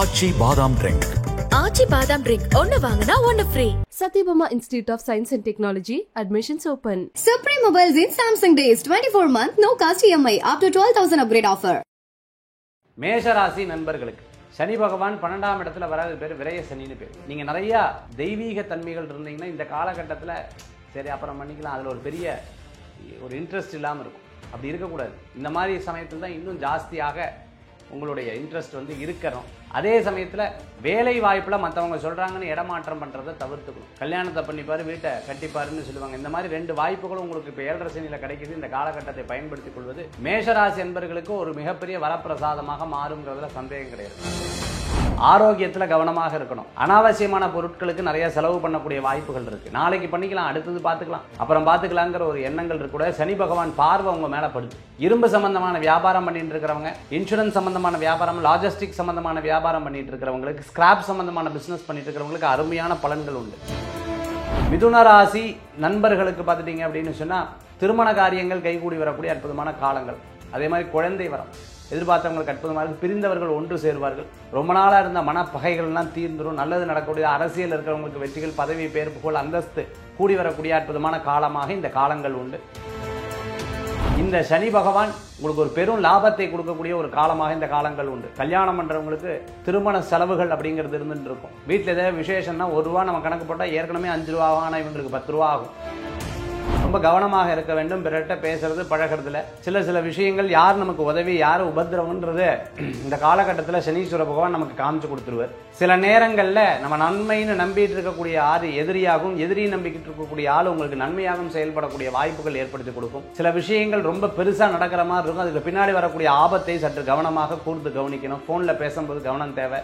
ஆச்சி பாதாம் ட்ரிங்க். ஆச்சி பாதாம் ட்ரிங்க் ஒன்னு வாங்குனா ஒன்னு free. Satyabama Institute of Science and Technology. Admissions open. Supreme Mobiles in Samsung Days 24-month no cost EMI up to 12,000 upgrade offer. மேஷராசி நண்பர்களுக்கு சனி பகவான் 12ஆம் இடத்துல வராது பேர் விரய சனின்னு பேர். நீங்கள் நிறையா தெய்வீக தன்மைகள் இருந்தீங்கன்னா இந்த காலகட்டத்தில் சரி அப்புறம் பண்ணிக்கலாம், அதில் ஒரு பெரிய ஒரு இன்ட்ரெஸ்ட் இல்லாமல் இருக்கும். அப்படி இருக்கக்கூடாது. இந்த மாதிரி சமயத்தில் தான் இன்னும் ஜாஸ்தியாக உங்களுடைய இன்ட்ரெஸ்ட் வந்து இருக்கணும். அதே சமயத்தில் வேலை வாய்ப்பில் மற்றவங்க சொல்கிறாங்கன்னு இடமாற்றம் பண்ணுறதை தவிர்த்துக்கணும். கல்யாணத்தை பண்ணிப்பார், வீட்டை கட்டிப்பாருன்னு சொல்லுவாங்க. இந்த மாதிரி 2 வாய்ப்புகளும் உங்களுக்கு இப்போ 7.5 சனியில் கிடைக்கிது. இந்த காலகட்டத்தை பயன்படுத்திக் கொள்வது மேஷராசி என்பர்களுக்கு ஒரு மிகப்பெரிய வரப்பிரசாதமாக மாறுங்கிறதுல சந்தேகம் கிடையாது. ஆரோக்கியத்தில் கவனமாக இருக்கணும். அனாவசியமான பொருட்களுக்கு நிறைய செலவு பண்ணக்கூடிய வாய்ப்புகள் இருக்குது. நாளைக்கு பண்ணிக்கலாம், அடுத்தது பார்த்துக்கலாம், அப்புறம் பார்த்துக்கலாங்கிற ஒரு எண்ணங்கள் இருக்கக்கூட. சனி பகவான் பார்வை உங்க மேலே படுது. இரும்பு சம்பந்தமான வியாபாரம் பண்ணிட்டு இருக்கிறவங்க, இன்சூரன்ஸ் சம்பந்தமான வியாபாரம், லாஜிஸ்டிக் சம்பந்தமான வியாபாரம் பண்ணிட்டு இருக்கிறவங்களுக்கு, ஸ்கிராப் சம்பந்தமான பிசினஸ் பண்ணிட்டு இருக்கிறவங்களுக்கு அருமையான பலன்கள் உண்டு. மிதுன ராசி நண்பர்களுக்கு பார்த்துட்டீங்க அப்படின்னு சொன்னால் திருமண காரியங்கள் கைகூடி வரக்கூடிய அற்புதமான காலங்கள். அதே மாதிரி குழந்தை வரம் எதிர்பார்த்தவங்களுக்கு அற்புதமாக, பிரிந்தவர்கள் ஒன்று சேருவார்கள். ரொம்ப நாளாக இருந்த மனப்பகைகள்லாம் தீர்ந்துடும். நல்லது நடக்கக்கூடிய அரசியல் இருக்கிறவங்களுக்கு வெற்றிகள், பதவி, பேர், புகழ், அந்தஸ்து கூடி வரக்கூடிய அற்புதமான காலமாக இந்த காலங்கள் உண்டு. இந்த சனி பகவான் உங்களுக்கு ஒரு பெரும் லாபத்தை கொடுக்கக்கூடிய ஒரு காலமாக இந்த காலங்கள் உண்டு. கல்யாணம் பண்ணுறவங்களுக்கு திருமண செலவுகள் அப்படிங்கிறது இருந்துட்டு இருக்கும். வீட்டில் ஏதாவது விசேஷம்னா ₹1 நம்ம கணக்கு போட்டால் ஏற்கனவே ₹5 ஆனால் இவங்களுக்கு ₹10 ஆகும். ரொம்ப கவனமாக இருக்க வேண்டும். பிறட்ட பேசுறது பழகிறதுல சில விஷயங்கள் யார் நமக்கு உதவி யார் உபத்திரவன்றது இந்த காலகட்டத்தில் சனீஸ்வர பகவான் நமக்கு காமிச்சு கொடுத்துருவார். சில நேரங்களில் நம்ம நன்மைன்னு நம்பிட்டு இருக்கக்கூடிய ஆறு எதிரியாகவும், எதிரி நம்பிக்கிட்டு இருக்கக்கூடிய ஆள் உங்களுக்கு நன்மையாகவும் செயல்படக்கூடிய வாய்ப்புகள் ஏற்படுத்தி கொடுக்கும். சில விஷயங்கள் ரொம்ப பெருசாக நடக்கிற மாதிரி இருக்கும். அதுக்கு பின்னாடி வரக்கூடிய ஆபத்தை சற்று கவனமாக கூர்ந்து கவனிக்கணும். ஃபோனில் பேசும்போது கவனம் தேவை.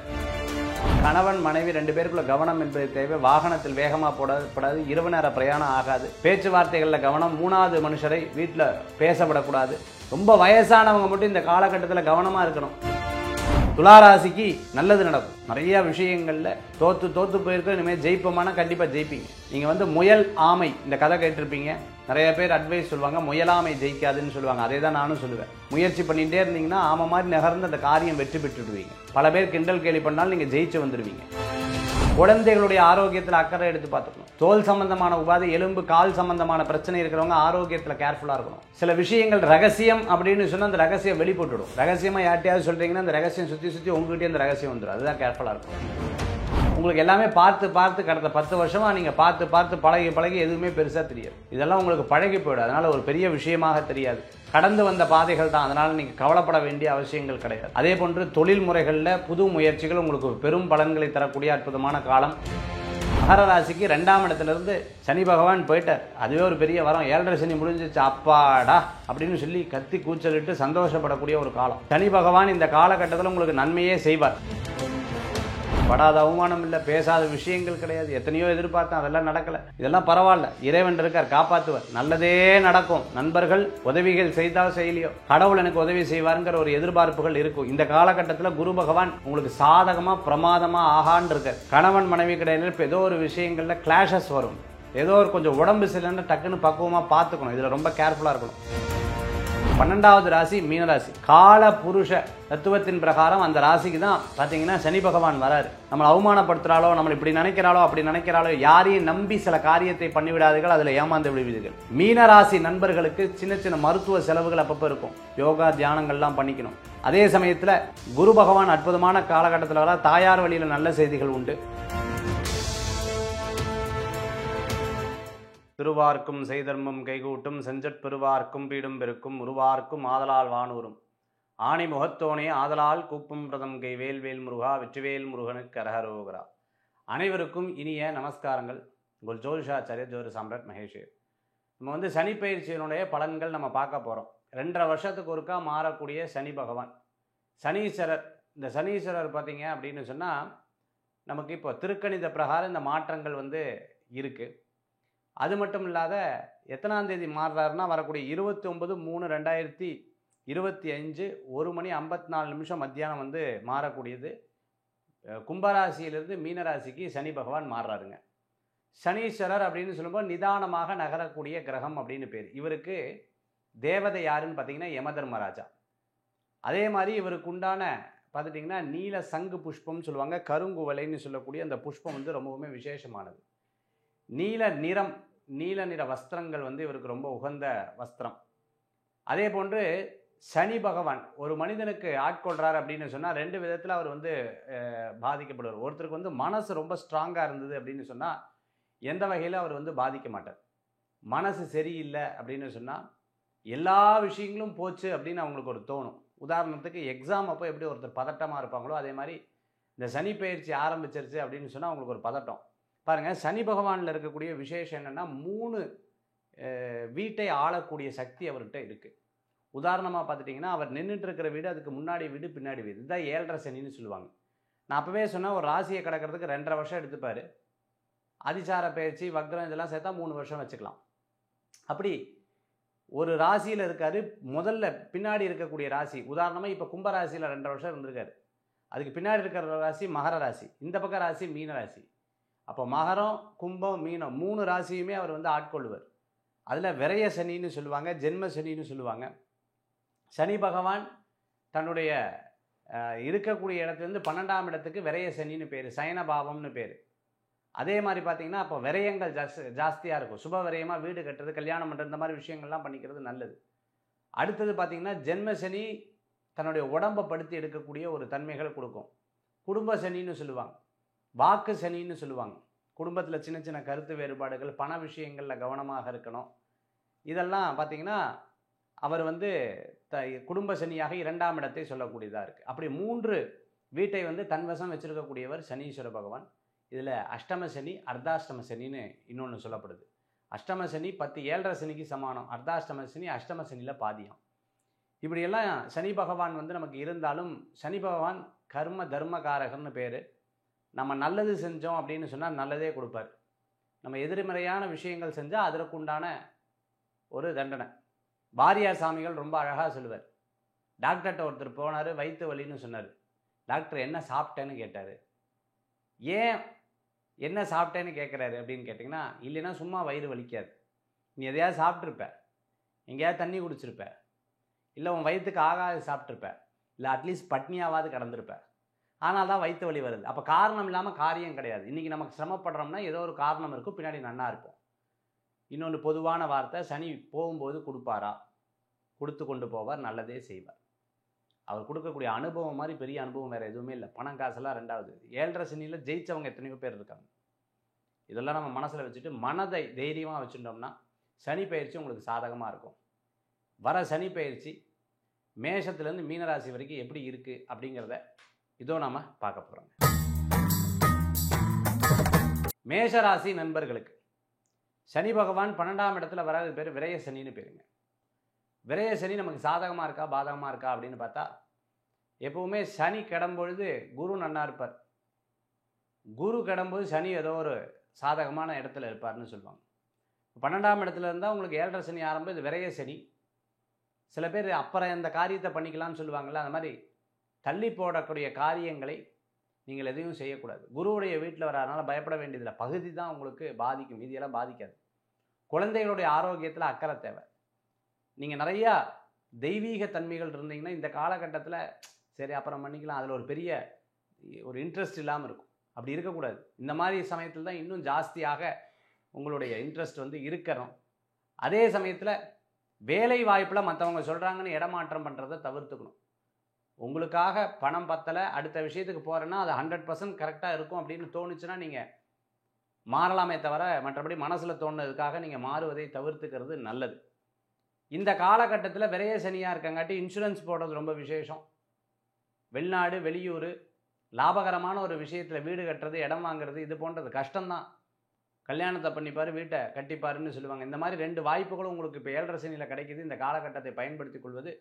கணவன் மனைவி 2 பேருக்குள்ள கவனம் என்பது தேவை. வாகனத்தில் வேகமாக போடப்படாது. இரவு நேர பிரயாணம் ஆகாது. பேச்சுவார்த்தைகளில் கவனம். 3வது மனுஷரை வீட்டில் பேசப்படக்கூடாது. ரொம்ப வயசானவங்க மட்டும் இந்த காலகட்டத்தில் கவனமாக இருக்கணும். துளாராசிக்கு நல்லது நடக்கும். நிறைய விஷயங்கள்ல தோத்து போயிருக்க, இனிமேல் ஜெயிப்போமான கண்டிப்பாக ஜெயிப்பீங்க. நீங்கள் வந்து முயல் ஆமை இந்த கதை கேட்டிருப்பீங்க. நிறைய பேர் அட்வைஸ் சொல்லுவாங்க, முயலாமை ஜெயிக்காதுன்னு சொல்லுவாங்க. அதே தான் நானும் சொல்லுவேன். முயற்சி பண்ணிகிட்டே இருந்தீங்கன்னா ஆமை மாதிரி நகர்ந்து அந்த காரியம் வெற்றி பெற்றுடுவீங்க. பல பேர் கிண்டல் கேலி பண்ணாலும் நீங்கள் ஜெயிச்சு வந்துடுவீங்க. குழந்தைகளுடைய ஆரோக்கியத்தில் அக்கறை எடுத்து பார்த்துக்கணும். தோல் சம்பந்தமான உபாதை, எலும்பு, கால் சம்பந்தமான பிரச்சனை இருக்கிறவங்க ஆரோக்கியத்தில் கேர்ஃபுல்லாக இருக்கணும். சில விஷயங்கள் ரகசியம் அப்படின்னு சொன்னால் அந்த ரகசியம் வெளிப்பட்டுடும். ரகசியமாக யார்ட்டையாவது சொல்கிறீங்கன்னா அந்த ரகசியம் சுற்றி உங்ககிட்டே அந்த ரகசியம் வந்துடும். அதுதான் கேர்ஃபுல்லாக இருக்கும். உங்களுக்கு எல்லாமே பார்த்து கடந்த 10 வருஷமாக நீங்கள் பார்த்து பழகி எதுவுமே பெருசாக தெரியாது. இதெல்லாம் உங்களுக்கு பழகி போயிடும். அதனால் ஒரு பெரிய விஷயமாக தெரியாது. கடந்து வந்த பாதைகள் தான். அதனால் நீங்கள் கவலைப்பட வேண்டிய அவசியங்கள் கிடையாது. அதே போன்று தொழில் முறைகளில் புது முயற்சிகள் உங்களுக்கு பெரும் பலன்களை தரக்கூடிய அற்புதமான காலம். மகர ராசிக்கு 2ஆம் இடத்துலேருந்து சனி பகவான் போயிட்டார். அதுவே ஒரு பெரிய வரம். 7.5 சனி முடிஞ்சிச்சு, அப்பாடா அப்படின்னு சொல்லி கத்தி கூச்சலிட்டு சந்தோஷப்படக்கூடிய ஒரு காலம். சனி பகவான் இந்த காலகட்டத்தில் உங்களுக்கு நன்மையே செய்வார். படாத அவமானம் இல்லை, பேசாத விஷயங்கள் கிடையாது. எத்தனையோ எதிர்பார்த்தேன், அதெல்லாம் நடக்கலை. இதெல்லாம் பரவாயில்ல, இறைவன் இருக்கார், காப்பாற்றுவார். நல்லதே நடக்கும். நண்பர்கள் உதவிகள் செய்தால் செய்யலையோ கடவுள் எனக்கு உதவி செய்வாருங்கிற ஒரு எதிர்பார்ப்புகள் இருக்கும். இந்த காலகட்டத்தில் குரு பகவான் உங்களுக்கு சாதகமாக பிரமாதமாக ஆகான் இருக்கார். கணவன் மனைவி கிடையாது, இப்போ ஏதோ ஒரு விஷயங்களில் கிளாஷஸ் வரும். ஏதோ ஒரு கொஞ்சம் உடம்பு சரியில்லைன்னு டக்குன்னு பக்குவமாக பார்த்துக்கணும். இதில் ரொம்ப கேர்ஃபுல்லாக இருக்கணும். 12வது ராசி மீனராசி. கால புருஷ தத்துவத்தின் பிரகாரம் அந்த ராசிக்கு தான் பார்த்தீங்கன்னா சனி பகவான் வராரு. நம்மளை அவமானப்படுத்துகிறாளோ, நம்மளை இப்படி நினைக்கிறாளோ யாரையும் நம்பி சில காரியத்தை பண்ணிவிடாதீர்கள், அதில் ஏமாந்து விடுவீர்கள். மீனராசி நண்பர்களுக்கு சின்ன மருத்துவ செலவுகள் அப்பப்போ இருக்கும். யோகா தியானங்கள்லாம் பண்ணிக்கணும். அதே சமயத்தில் குரு பகவான் அற்புதமான காலகட்டத்தில் வர தாயார் வழியில் நல்ல செய்திகள் உண்டு. திருவார்க்கும் செய்தர்மம் கைகூட்டும் செஞ்சற் பெருவார்க்கும் பீடும் பெருக்கும் உருவார்க்கும் ஆதலால் வானூரும் ஆணி முகத்தோனே ஆதலால் கூப்பும் பிரதம் கை வேல்வேல் முருகா வெற்றிவேல் முருகனுக்கு அரஹரோகரா. அனைவருக்கும் இனிய நமஸ்காரங்கள். உங்கள் ஜோதிஷாச்சாரியர் ஜோதிட சாம்ராட் மகேஷ். நம்ம வந்து சனி பயிற்சியினுடைய பலன்கள் நம்ம பார்க்க போகிறோம். 2.5 வருஷத்துக்கு ஒருக்கா மாறக்கூடிய சனி பகவான் சனீஸ்வரர். இந்த சனீஸ்வரர் பார்த்தீங்க அப்படின்னு சொன்னால் நமக்கு இப்போ திருக்கணித பிரகாரம் இந்த மாற்றங்கள் வந்து இருக்குது. அது மட்டும் இல்லாத எத்தனாம் தேதி மாறுறாருன்னா வரக்கூடிய 29/3/2025 1:54 மத்தியானம் வந்து மாறக்கூடியது. கும்பராசியிலிருந்து மீனராசிக்கு சனி பகவான் மாறுறாருங்க. சனீஸ்வரர் அப்படின்னு சொல்லும்போது நிதானமாக நகரக்கூடிய கிரகம் அப்படின்னு பேர். இவருக்கு தேவதை யாருன்னு பார்த்தீங்கன்னா யமதர்மராஜா. அதே மாதிரி இவருக்கு உண்டான பார்த்துட்டிங்கன்னா நீல சங்கு புஷ்பம்னு சொல்லுவாங்க, கருங்குவளைன்னு சொல்லக்கூடிய அந்த புஷ்பம் வந்து ரொம்பவுமே விசேஷமானது. நீல நிற வஸ்திரங்கள் வந்து இவருக்கு ரொம்ப உகந்த வஸ்திரம். அதே போன்று சனி பகவான் ஒரு மனிதனுக்கு ஆட்கொள்கிறார் அப்படின்னு சொன்னால் 2 விதத்தில் அவர் வந்து பாதிக்கப்படுவார். ஒருத்தருக்கு வந்து மனசு ரொம்ப ஸ்ட்ராங்காக இருந்தது அப்படின்னு சொன்னால் எந்த வகையில் அவர் வந்து பாதிக்க மாட்டார். மனசு சரியில்லை அப்படின்னு சொன்னால் எல்லா விஷயங்களும் போச்சு அப்படின்னு அவங்களுக்கு ஒரு தோணும். உதாரணத்துக்கு எக்ஸாம் அப்போ எப்படி ஒருத்தர் பதட்டமாக இருப்பாங்களோ அதே மாதிரி இந்த சனி பயிற்சி ஆரம்பிச்சிருச்சு அப்படின்னு சொன்னால் அவங்களுக்கு ஒரு பதட்டம். பாருங்கள், சனி பகவானில் இருக்கக்கூடிய விசேஷம் என்னென்னா 3 வீட்டை ஆளக்கூடிய சக்தி அவர்கிட்ட இருக்குது. உதாரணமாக பார்த்துட்டிங்கன்னா அவர் நின்றுட்டு இருக்கிற வீடு, அதுக்கு முன்னாடி வீடு, பின்னாடி வீடு, இதுதான் 7.5 சனின்னு சொல்லுவாங்க. நான் அப்போவே சொன்னால் ஒரு ராசியை கடக்கிறதுக்கு 2.5 வருஷம் எடுத்துப்பார். அதிசார பயிற்சி, வக்ரம் இதெல்லாம் சேர்த்தா 3 வருஷம் வச்சுக்கலாம். அப்படி ஒரு ராசியில் இருக்கார். முதல்ல பின்னாடி இருக்கக்கூடிய ராசி, உதாரணமாக இப்போ கும்ப ராசியில் 2.5 வருஷம் இருந்திருக்காரு. அதுக்கு பின்னாடி இருக்கிற ராசி மகர ராசி, இந்த பக்கம் ராசி மீன ராசி. அப்போ மகரம், கும்பம், மீனம் 3 ராசியுமே அவர் வந்து ஆட்கொள்ளுவார். அதில் விரய சனின்னு சொல்லுவாங்க, ஜென்ம சனின்னு சொல்லுவாங்க. சனி பகவான் தன்னுடைய இருக்கக்கூடிய இடத்துலேருந்து 12ஆம் இடத்துக்கு விரய சனின்னு பேர், சயனபாவம்னு பேர். அதே மாதிரி பார்த்திங்கன்னா அப்போ விரயங்கள் ஜாஸ்தியாக இருக்கும். சுப விரயமாக வீடு கட்டுறது, கல்யாணம் பண்ணுறது, இந்த மாதிரி விஷயங்கள்லாம் பண்ணிக்கிறது நல்லது. அடுத்தது பார்த்திங்கன்னா ஜென்ம சனி தன்னுடைய உடம்பை படுத்தி எடுக்கக்கூடிய ஒரு தன்மைகளை கொடுக்கும். குடும்ப சனின்னு சொல்லுவாங்க, வாக்கு சனின்னு சொல்லுவாங்க. குடும்பத்தில் சின்ன சின்ன கருத்து வேறுபாடுகள், பண விஷயங்களில் கவனமாக இருக்கணும். இதெல்லாம் பார்த்திங்கன்னா அவர் வந்து குடும்ப சனியாக 2ஆம் இடத்தை சொல்லக்கூடியதாக இருக்குது. அப்படி 3 வீட்டை வந்து தன்வசம் வச்சுருக்கக்கூடியவர் சனீஸ்வர பகவான். இதில் அஷ்டம சனி, அர்த்தாஷ்டம சனின்னு இன்னொன்று சொல்லப்படுது. அஷ்டம சனி 10 7.5 சனிக்கு சமானம், அர்த்தாஷ்டம சனி அஷ்டம சனியில் பாதியம். இப்படியெல்லாம் சனி பகவான் வந்து நமக்கு இருந்தாலும் சனி பகவான் கர்ம தர்மகாரகர்னு பேர். நம்ம நல்லது செஞ்சோம் அப்படின்னு சொன்னால் நல்லதே கொடுப்பார். நம்ம எதிர்மறையான விஷயங்கள் செஞ்சால் அதற்குண்டான ஒரு தண்டனை. வாரியார் சாமிகள் ரொம்ப அழகாக சொல்லுவார். டாக்டர்கிட்ட ஒருத்தர் போனார், வயிற்று வலின்னு சொன்னார். டாக்டர் என்ன சாப்பிட்டேன்னு கேட்டார். ஏன் என்ன சாப்பிட்டேன்னு கேட்குறாரு அப்படின்னு கேட்டிங்கன்னா, இல்லைன்னா சும்மா வயிறு வலிக்காது, நீ எதையாவது சாப்பிட்ருப்ப, எங்கேயாவது தண்ணி குடிச்சிருப்ப, இல்லை உன் வயிற்றுக்கு ஆகாது சாப்பிட்ருப்ப, இல்லை அட்லீஸ்ட் பட்னியாவது கடந்திருப்ப, ஆனால் தான் வயிற்று வலி வருது. அப்போ காரணம் இல்லாமல் காரியம் கிடையாது. இன்றைக்கி நமக்கு சிரமப்படுறோம்னா ஏதோ ஒரு காரணம் இருக்கும், பின்னாடி நன்னா இருப்போம். இன்னொன்று பொதுவான வார்த்தை, சனி போகும்போது கொடுப்பாரா? கொடுத்து கொண்டு போவார், நல்லதே செய்வார். அவர் கொடுக்கக்கூடிய அனுபவம் மாதிரி பெரிய அனுபவம் வேறு எதுவுமே இல்லை. பணம் காசெல்லாம் 2வது. 7.5 சனியில் ஜெயித்தவங்க எத்தனையோ பேர் இருக்காங்க. இதெல்லாம் நம்ம மனசில் வச்சுட்டு மனதை தைரியமாக வச்சுட்டோம்னா சனி பயிற்சி உங்களுக்கு சாதகமாக இருக்கும். வர சனி பயிற்சி மேஷத்துலேருந்து மீனராசி வரைக்கும் எப்படி இருக்குது அப்படிங்கிறத இதோ நாம் பார்க்க போகிறோங்க. மேஷராசி நண்பர்களுக்கு சனி பகவான் 12ஆம் இடத்துல வராது பேர் விரய சனின்னு பேருங்க. விரய சனி நமக்கு சாதகமாக இருக்கா பாதகமாக இருக்கா அப்படின்னு பார்த்தா, எப்போவுமே சனி கிடம்பொழுது குரு நன்னா இருப்பார். குரு கிடம்போது சனி ஏதோ ஒரு சாதகமான இடத்துல இருப்பார்னு சொல்லுவாங்க. 12ஆம் இடத்துல இருந்தால் உங்களுக்கு 7.5 சனி ஆரம்பம், இது விரய சனி. சில பேர் அப்புறம் இந்த காரியத்தை பண்ணிக்கலாம்னு சொல்லுவாங்கள்ல, அந்த மாதிரி தள்ளி போடக்கூடிய காரியங்களை நீங்கள் எதையும் செய்யக்கூடாது. குருவுடைய வீட்டில் வராதனால பயப்பட வேண்டியதில்லை. பகுதி தான் உங்களுக்கு பாதிக்கும், மீதியெல்லாம் பாதிக்காது. குழந்தைகளுடைய ஆரோக்கியத்தில் அக்கறை தேவை. நீங்கள் நிறையா தெய்வீக தன்மைகள் இருந்தீங்கன்னா இந்த காலகட்டத்தில் சரி அப்புறம் பண்ணிக்கலாம், அதில் ஒரு பெரிய ஒரு இன்ட்ரெஸ்ட் இல்லாமல் இருக்கும். அப்படி இருக்கக்கூடாது. இந்த மாதிரி சமயத்தில் தான் இன்னும் ஜாஸ்தியாக உங்களுடைய இன்ட்ரெஸ்ட் வந்து இருக்கணும். அதே சமயத்தில் வேலை வாய்ப்பில் மற்றவங்க சொல்கிறாங்கன்னு இடமாற்றம் பண்ணுறதை தவிர்த்துக்கணும். உங்களுக்காக பணம் பத்தலை, அடுத்த விஷயத்துக்கு போகிறேன்னா அது 100% கரெக்டாக இருக்கும் அப்படின்னு தோணுச்சுன்னா நீங்கள் மாறலாமே தவிர, மற்றபடி மனசில் தோணுனதுக்காக நீங்கள் மாறுவதை தவிர்த்துக்கிறது நல்லது. இந்த காலகட்டத்தில் விரைய சனியாக இருக்கங்காட்டி இன்சூரன்ஸ் போடுறது ரொம்ப விசேஷம். வெளிநாடு வெளியூர் லாபகரமான ஒரு விஷயத்தில் வீடு கட்டுறது, இடம் வாங்குறது, இது போன்றது கஷ்டம்தான். கல்யாணத்தை பண்ணிப்பார், வீட்டை கட்டிப்பாருன்னு சொல்லுவாங்க. இந்த மாதிரி 2 வாய்ப்புகளும் உங்களுக்கு இப்போ 7.5 சனியில் கிடைக்கிது. இந்த காலகட்டத்தை பயன்படுத்தி கொள்வது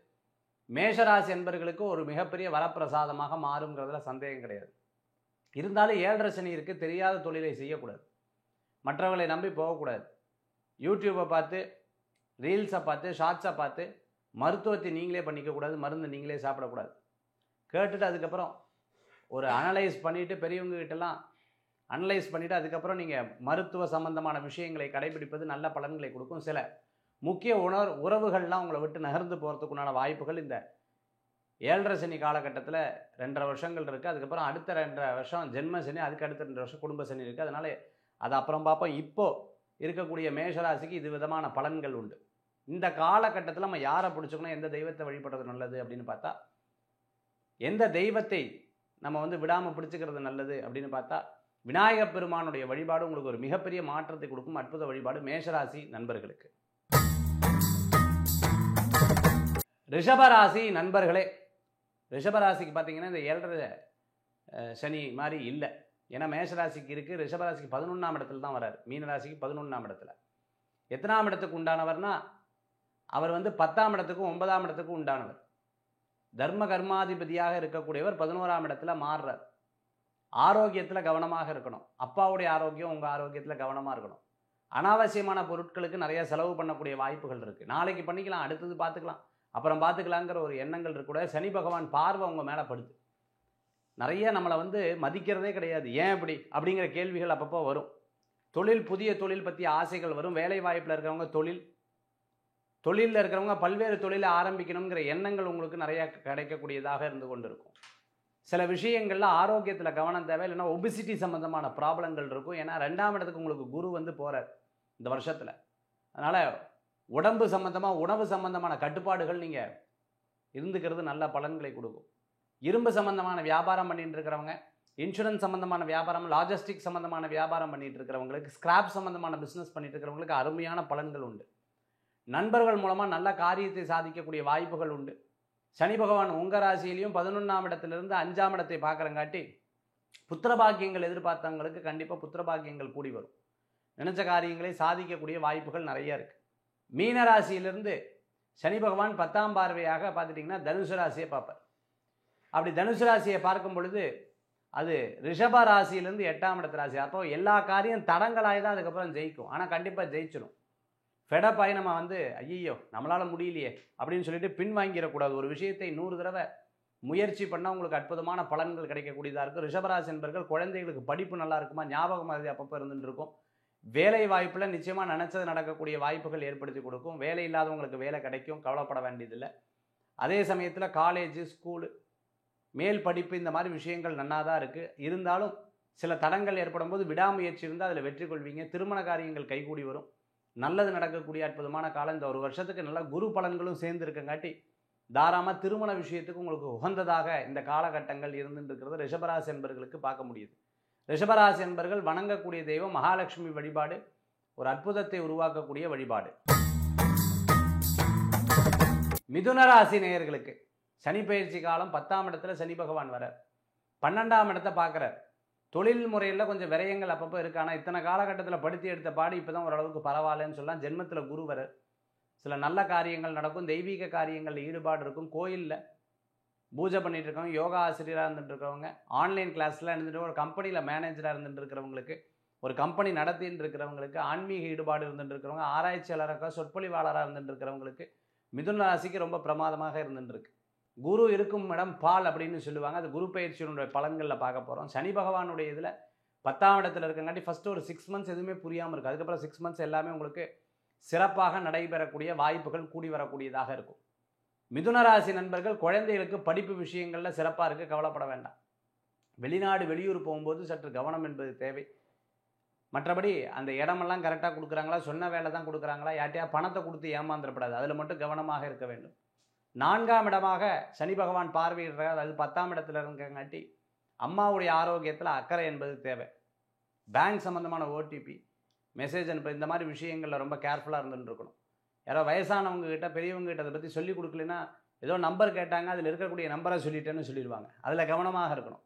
மேஷராசி என்பர்களுக்கு ஒரு மிகப்பெரிய வரப்பிரசாதமாக மாறுங்கிறதுல சந்தேகம் கிடையாது. இருந்தாலும் 7.5 சனி இருக்குது, தெரியாத தொழிலை செய்யக்கூடாது, மற்றவர்களை நம்பி போகக்கூடாது. யூடியூப்பை பார்த்து, ரீல்ஸை பார்த்து, ஷார்ட்ஸை பார்த்து மருத்துவத்தை நீங்களே பண்ணிக்கக்கூடாது, மருந்து நீங்களே சாப்பிடக்கூடாது. கேட்டுட்டு அதுக்கப்புறம் ஒரு அனலைஸ் பண்ணிவிட்டு, பெரியவங்ககிட்டலாம் அனலைஸ் பண்ணிவிட்டு அதுக்கப்புறம் நீங்கள் மருத்துவ சம்பந்தமான விஷயங்களை கடைபிடிப்பது நல்ல பலன்களை கொடுக்கும். சில முக்கிய உறவுகள்லாம் உங்களை விட்டு நகர்ந்து போகிறதுக்குண்டான வாய்ப்புகள் இந்த ஏழரை சனி காலகட்டத்தில் 2.5 வருஷங்கள் இருக்குது. அதுக்கப்புறம் அடுத்த 2.5 வருஷம் ஜென்ம சனி, அதுக்கு அடுத்த 2 வருஷம் குடும்ப சனி இருக்குது. அதனால் அதை அப்புறம் பார்ப்போம். இப்போது இருக்கக்கூடிய மேஷராசிக்கு இது விதமான பலன்கள் உண்டு. இந்த காலகட்டத்தில் நம்ம யாரை பிடிச்சிக்கணும், எந்த தெய்வத்தை வழிபடுறது நல்லது அப்படின்னு பார்த்தா, எந்த தெய்வத்தை நம்ம விடாமல் பிடிச்சிக்கிறது நல்லது அப்படின்னு பார்த்தா, விநாயகப் பெருமானுடைய வழிபாடு உங்களுக்கு ஒரு மிகப்பெரிய மாற்றத்தை கொடுக்கும். அற்புத வழிபாடு மேஷராசி நண்பர்களுக்கு. ரிஷபராசி நண்பர்களே, ரிஷபராசிக்கு பார்த்தீங்கன்னா இந்த 7.5 சனி மாதிரி இல்லை. ஏன்னா மேஷராசிக்கு இருக்குது, ரிஷபராசிக்கு 11ஆம் இடத்துல தான் வராரு. மீனராசிக்கு 11ஆம் இடத்துல. எத்தனாம் இடத்துக்கு உண்டானவர்னா, அவர் 10ஆம் இடத்துக்கும் 9ஆம் இடத்துக்கும் உண்டானவர். தர்ம கர்மாதிபதியாக இருக்கக்கூடியவர் 11ஆம் இடத்துல மாறுறார். ஆரோக்கியத்தில் கவனமாக இருக்கணும். அப்பாவுடைய ஆரோக்கியம் உங்கள் ஆரோக்கியத்தில் கவனமாக இருக்கணும். அனாவசியமான பொருட்களுக்கு நிறைய செலவு பண்ணக்கூடிய வாய்ப்புகள் இருக்குது. நாளைக்கு பண்ணிக்கலாம், அடுத்தது பார்த்துக்கலாம், அப்புறம் பார்த்துக்கலாங்கிற ஒரு எண்ணங்கள் இருக்கக்கூடாது. சனி பகவான் பார்வை உங்க மேலே படுது. நிறைய நம்மளை மதிக்கிறதே கிடையாது. ஏன் இப்படி அப்படிங்கிற கேள்விகள் அப்பப்போ வரும். புதிய தொழில் பற்றி ஆசைகள் வரும். வேலை வாய்ப்பில் இருக்கிறவங்க தொழிலில் இருக்கிறவங்க பல்வேறு தொழிலை ஆரம்பிக்கணுங்கிற எண்ணங்கள் உங்களுக்கு நிறையா கிடைக்கக்கூடியதாக இருந்து கொண்டு இருக்கும். சில விஷயங்களில் ஆரோக்கியத்தில் கவனம் தேவை. இல்லைன்னா ஒபிசிட்டி சம்மந்தமான ப்ராப்ளங்கள் இருக்கும். ஏன்னா 2ஆம் இடத்துக்கு உங்களுக்கு குரு போகிறார் இந்த வருஷத்தில். அதனால் உடம்பு சம்மந்தமாக உணவு சம்மந்தமான கட்டுப்பாடுகள் நீங்கள் இருந்துக்கிறது நல்ல பலன்களை கொடுக்கும். இரும்பு சம்மந்தமான வியாபாரம் பண்ணிட்டு இருக்கிறவங்க, இன்சூரன்ஸ் சம்மந்தமான வியாபாரம், லாஜிஸ்டிக் சம்மந்தமான வியாபாரம் பண்ணிட்டு இருக்கிறவங்களுக்கு, ஸ்கிராப் சம்மந்தமான பிஸ்னஸ் பண்ணிட்டு இருக்கிறவங்களுக்கு அருமையான பலன்கள் உண்டு. நண்பர்கள் மூலமாக நல்ல காரியத்தை சாதிக்கக்கூடிய வாய்ப்புகள் உண்டு. சனி பகவான் உங்கள் ராசியிலையும் 11ஆம் இடத்திலிருந்து 5ஆம் இடத்தை பார்க்குறங்காட்டி புத்திரபாக்கியங்கள் எதிர்பார்த்தவங்களுக்கு கண்டிப்பாக புத்திரபாக்கியங்கள் கூடி வரும். நினைச்ச காரியங்களை சாதிக்கக்கூடிய வாய்ப்புகள் நிறைய இருக்குது. மீன ராசியிலிருந்து சனி பகவான் 10ஆம் பார்வையாக பார்த்துட்டிங்கன்னா தனுசு ராசியை பார்ப்பார். அப்படி தனுசு ராசியை பார்க்கும் பொழுது அது ரிஷப ராசியிலேருந்து 8ஆம் இடத்து ராசி. அப்போ எல்லா காரியம் தடங்களாகி தான் அதுக்கப்புறம் ஜெயிக்கும். ஆனால் கண்டிப்பாக ஜெயிச்சிடும். ஃபெடப்பாகி நம்ம ஐயோ நம்மளால் முடியலையே அப்படின்னு சொல்லிட்டு பின்வாங்கிடக்கூடாது. ஒரு விஷயத்தை 100 தடவை முயற்சி பண்ணால் உங்களுக்கு அற்புதமான பலன்கள் கிடைக்கக்கூடியதாக இருக்கும். ரிஷபராசி என்பர்கள் குழந்தைகளுக்கு படிப்பு நல்லா இருக்குமா, ஞாபகம் அது அப்பப்போ இருந்துட்டு இருக்கும். வேலை வாய்ப்பில் நிச்சயமாக நினச்சது நடக்கக்கூடிய வாய்ப்புகள் ஏற்படுத்தி கொடுக்கும். வேலை இல்லாதவங்களுக்கு வேலை கிடைக்கும், கவலைப்பட வேண்டியதில்லை. அதே சமயத்தில் காலேஜு, ஸ்கூலு, மேல் படிப்பு இந்த மாதிரி விஷயங்கள் நன்னா தான் இருக்குது. இருந்தாலும் சில தடங்கள் ஏற்படும் போது விடாமுயற்சி இருந்தால் அதில் வெற்றி கொள்வீங்க. திருமண காரியங்கள் கைகூடி வரும். நல்லது நடக்கக்கூடிய அற்புதமான காலம். இந்த ஒரு வருஷத்துக்கு நல்ல குரு பலன்களும் சேர்ந்து இருக்கங்காட்டி தாராளமாக திருமண விஷயத்துக்கு உங்களுக்கு உகந்ததாக இந்த காலகட்டங்கள் இருந்துட்டு இருக்கிறது ரிஷபராசி என்பர்களுக்கு பார்க்க முடியுது. ரிஷபராசி என்பர்கள் வணங்கக்கூடிய தெய்வம் மகாலட்சுமி வழிபாடு ஒரு அற்புதத்தை உருவாக்கக்கூடிய வழிபாடு. மிதுனராசி நேயர்களுக்கு சனி பயிற்சி காலம் 10ஆம் இடத்துல சனி பகவான் வர 12ஆம் இடத்தை பார்க்குறார். தொழில் முறையில் கொஞ்சம் விரயங்கள் அப்பப்போ இருக்குது. ஆனால் இத்தனை காலகட்டத்தில் படுத்தி எடுத்த பாடு இப்போ தான் ஓரளவுக்கு பரவாயில்லன்னு சொல்லலாம். ஜென்மத்தில் குரு வர சில நல்ல காரியங்கள் நடக்கும். தெய்வீக காரியங்களில் ஈடுபாடு இருக்கும். கோயிலில் பூஜை பண்ணிட்டு இருக்கவங்க, யோகா ஆசிரியராக இருந்துட்டு இருக்கிறவங்க, ஆன்லைன் கிளாஸில் இருந்துட்டு ஒரு கம்பெனியில் மேனேஜராக இருந்துட்டு இருக்கிறவங்களுக்கு, ஒரு கம்பெனி நடத்தின்னு இருக்கிறவங்களுக்கு, ஆன்மீக ஈடுபாடு இருந்துட்டு இருக்கிறவங்க, ஆராய்ச்சியாளராக சொற்பொழிவாளராக இருந்துட்டு இருக்கிறவங்களுக்கு மிதுன ராசிக்கு ரொம்ப பிரமாதமாக இருந்துருக்கு. குரு இருக்கும் இடம் பால் அப்படின்னு சொல்லுவாங்க. அது குரு பயிற்சியினுடைய பலன்களில் பார்க்க போகிறோம். சனி பகவானுடைய இதில் 10ஆம் இடத்துல இருக்கங்காட்டி ஃபஸ்ட்டு ஒரு 6 மந்த்ஸ் எதுவுமே புரியாமல் இருக்குது. அதுக்கப்புறம் 6 மந்த்ஸ் எல்லாமே உங்களுக்கு சிறப்பாக நடைபெறக்கூடிய வாய்ப்புகள் கூடி வரக்கூடியதாக இருக்கும். மிதுன ராசி நண்பர்கள் குழந்தைகளுக்கு படிப்பு விஷயங்களில் சிறப்பாக இருக்குது, கவலைப்பட வேண்டாம். வெளிநாடு வெளியூர் போகும்போது சற்று கவனம் என்பது தேவை. மற்றபடி அந்த இடமெல்லாம் கரெக்டாக கொடுக்குறாங்களா, சொன்ன வேலை தான் கொடுக்குறாங்களா, யார்ட்டையா பணத்தை கொடுத்து ஏமாந்துடப்படாது, அதில் மட்டும் கவனமாக இருக்க வேண்டும். 4ஆம் இடமாக சனி பகவான் பார்வையிடுறார். அது 10ஆம் இடத்துல இருக்கங்காட்டி அம்மாவுடைய ஆரோக்கியத்தில் அக்கறை என்பது தேவை. பேங்க் சம்மந்தமான ஓடிபி மெசேஜ் அனுப்ப இந்த மாதிரி விஷயங்களில் ரொம்ப கேர்ஃபுல்லாக இருந்துட்டு இருக்கணும். யாரோ வயசானவங்க கிட்ட பெரியவங்க கிட்ட அதை பற்றி சொல்லிக் கொடுக்கலன்னா ஏதோ நம்பர் கேட்டாங்க, அதில் இருக்கக்கூடிய நம்பரை சொல்லிட்டேன்னு சொல்லிடுவாங்க. அதில் கவனமாக இருக்கணும்.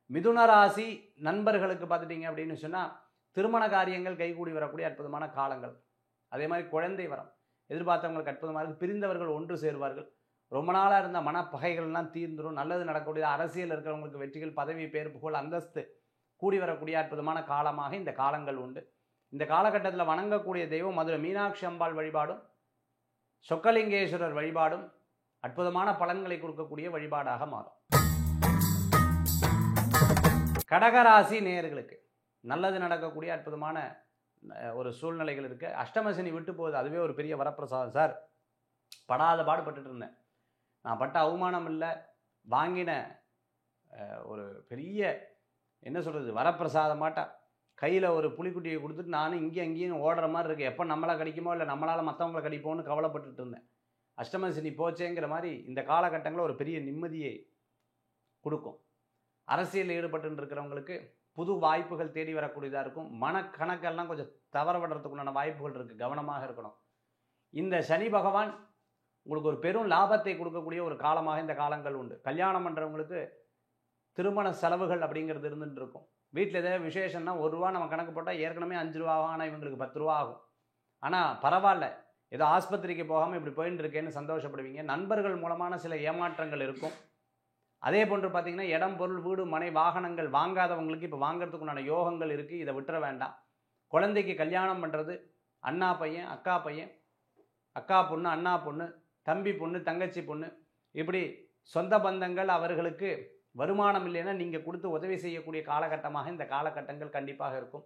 மிதுன ராசி நண்பர்களுக்கு பார்த்துட்டிங்க அப்படின்னு சொன்னால் திருமண காரியங்கள் கைகூடி வரக்கூடிய அற்புதமான காலங்கள். அதே மாதிரி குழந்தை வரம் எதிர்பார்த்தவங்களுக்கு அற்புதமாக இருக்குது. பிரிந்தவர்கள் ஒன்று சேருவார்கள். ரொம்ப நாளாக இருந்த மனப்பகைகள்லாம் தீர்ந்துடும். நல்லது நடக்கக்கூடிய அரசியல் இருக்கிறவங்களுக்கு வெற்றிகள், பதவி, பேர், புகழ், அந்தஸ்து கூடி வரக்கூடிய அற்புதமான காலமாக இந்த காலங்கள் உண்டு. இந்த காலகட்டத்தில் வணங்கக்கூடிய தெய்வம் மதுரை மீனாட்சி அம்பாள் வழிபாடும் சொக்கலிங்கேஸ்வரர் வழிபாடும் அற்புதமான பலன்களை கொடுக்கக்கூடிய வழிபாடாக மாறும். கடகராசி நேயர்களுக்கு நல்லது நடக்கக்கூடிய அற்புதமான ஒரு சூழ்நிலைகள் இருக்குது. அஷ்டமசனி விட்டு போகுது, அதுவே ஒரு பெரிய வரப்பிரசாதம். சார் படாத பாடுபட்டுட்டு இருந்தேன், நான் பட்ட அவமானம் இல்லை, வாங்கின ஒரு பெரிய என்ன சொல்கிறது வரப்பிரசாதமாட்டா கையில் ஒரு புலிக்குட்டியை கொடுத்துட்டு நானும் இங்கே அங்கேயும் ஓடுற மாதிரி இருக்குது. எப்போ நம்மளை கடிக்குமோ இல்லை நம்மளால் மற்றவங்களை கடிப்போன்னு கவலைப்பட்டுட்டு இருந்தேன். அஷ்டம சனி போச்சேங்கிற மாதிரி இந்த காலகட்டங்களில் ஒரு பெரிய நிம்மதியை கொடுக்கும். அரசியலில் ஈடுபட்டு இருக்கிறவங்களுக்கு புது வாய்ப்புகள் தேடி வரக்கூடியதாக இருக்கும். மனக்கணக்கெல்லாம் கொஞ்சம் தவற விடுறதுக்குண்டான வாய்ப்புகள் இருக்குது, கவனமாக இருக்கணும். இந்த சனி பகவான் உங்களுக்கு ஒரு பெரும் லாபத்தை கொடுக்கக்கூடிய ஒரு காலமாக இந்த காலங்கள் உண்டு. கல்யாணம் பண்ணுறவங்களுக்கு திருமண செலவுகள் அப்படிங்கிறது இருந்துட்டு இருக்கும். வீட்டில் ஏதாவது விசேஷம்னா ₹1 நம்ம கணக்கு போட்டால் ஏற்கனவே ₹5 ஆகும், ஆனால் இவங்களுக்கு ₹10 ஆகும். ஆனால் பரவாயில்ல, ஏதோ ஆஸ்பத்திரிக்கு போகாமல் இப்படி போயின்னு இருக்கேன்னு சந்தோஷப்படுவீங்க. நண்பர்கள் மூலமான சில ஏமாற்றங்கள் இருக்கும். அதே போன்று பார்த்தீங்கன்னா இடம், பொருள், வீடு, மனை, வாகனங்கள் வாங்காதவங்களுக்கு இப்போ வாங்கிறதுக்குண்டான யோகங்கள் இருக்குது. இதை விட்டுற வேண்டாம். குழந்தைக்கு கல்யாணம் பண்ணுறது அண்ணா பையன், அக்கா பையன், அக்கா பொண்ணு, அண்ணா பொண்ணு, தம்பி பொண்ணு, தங்கச்சி பொண்ணு, இப்படி சொந்த பந்தங்கள் அவர்களுக்கு வருமானம் இல்லைன்னா நீங்கள் கொடுத்து உதவி செய்யக்கூடிய காலகட்டமாக இந்த காலகட்டங்கள் கண்டிப்பாக இருக்கும்.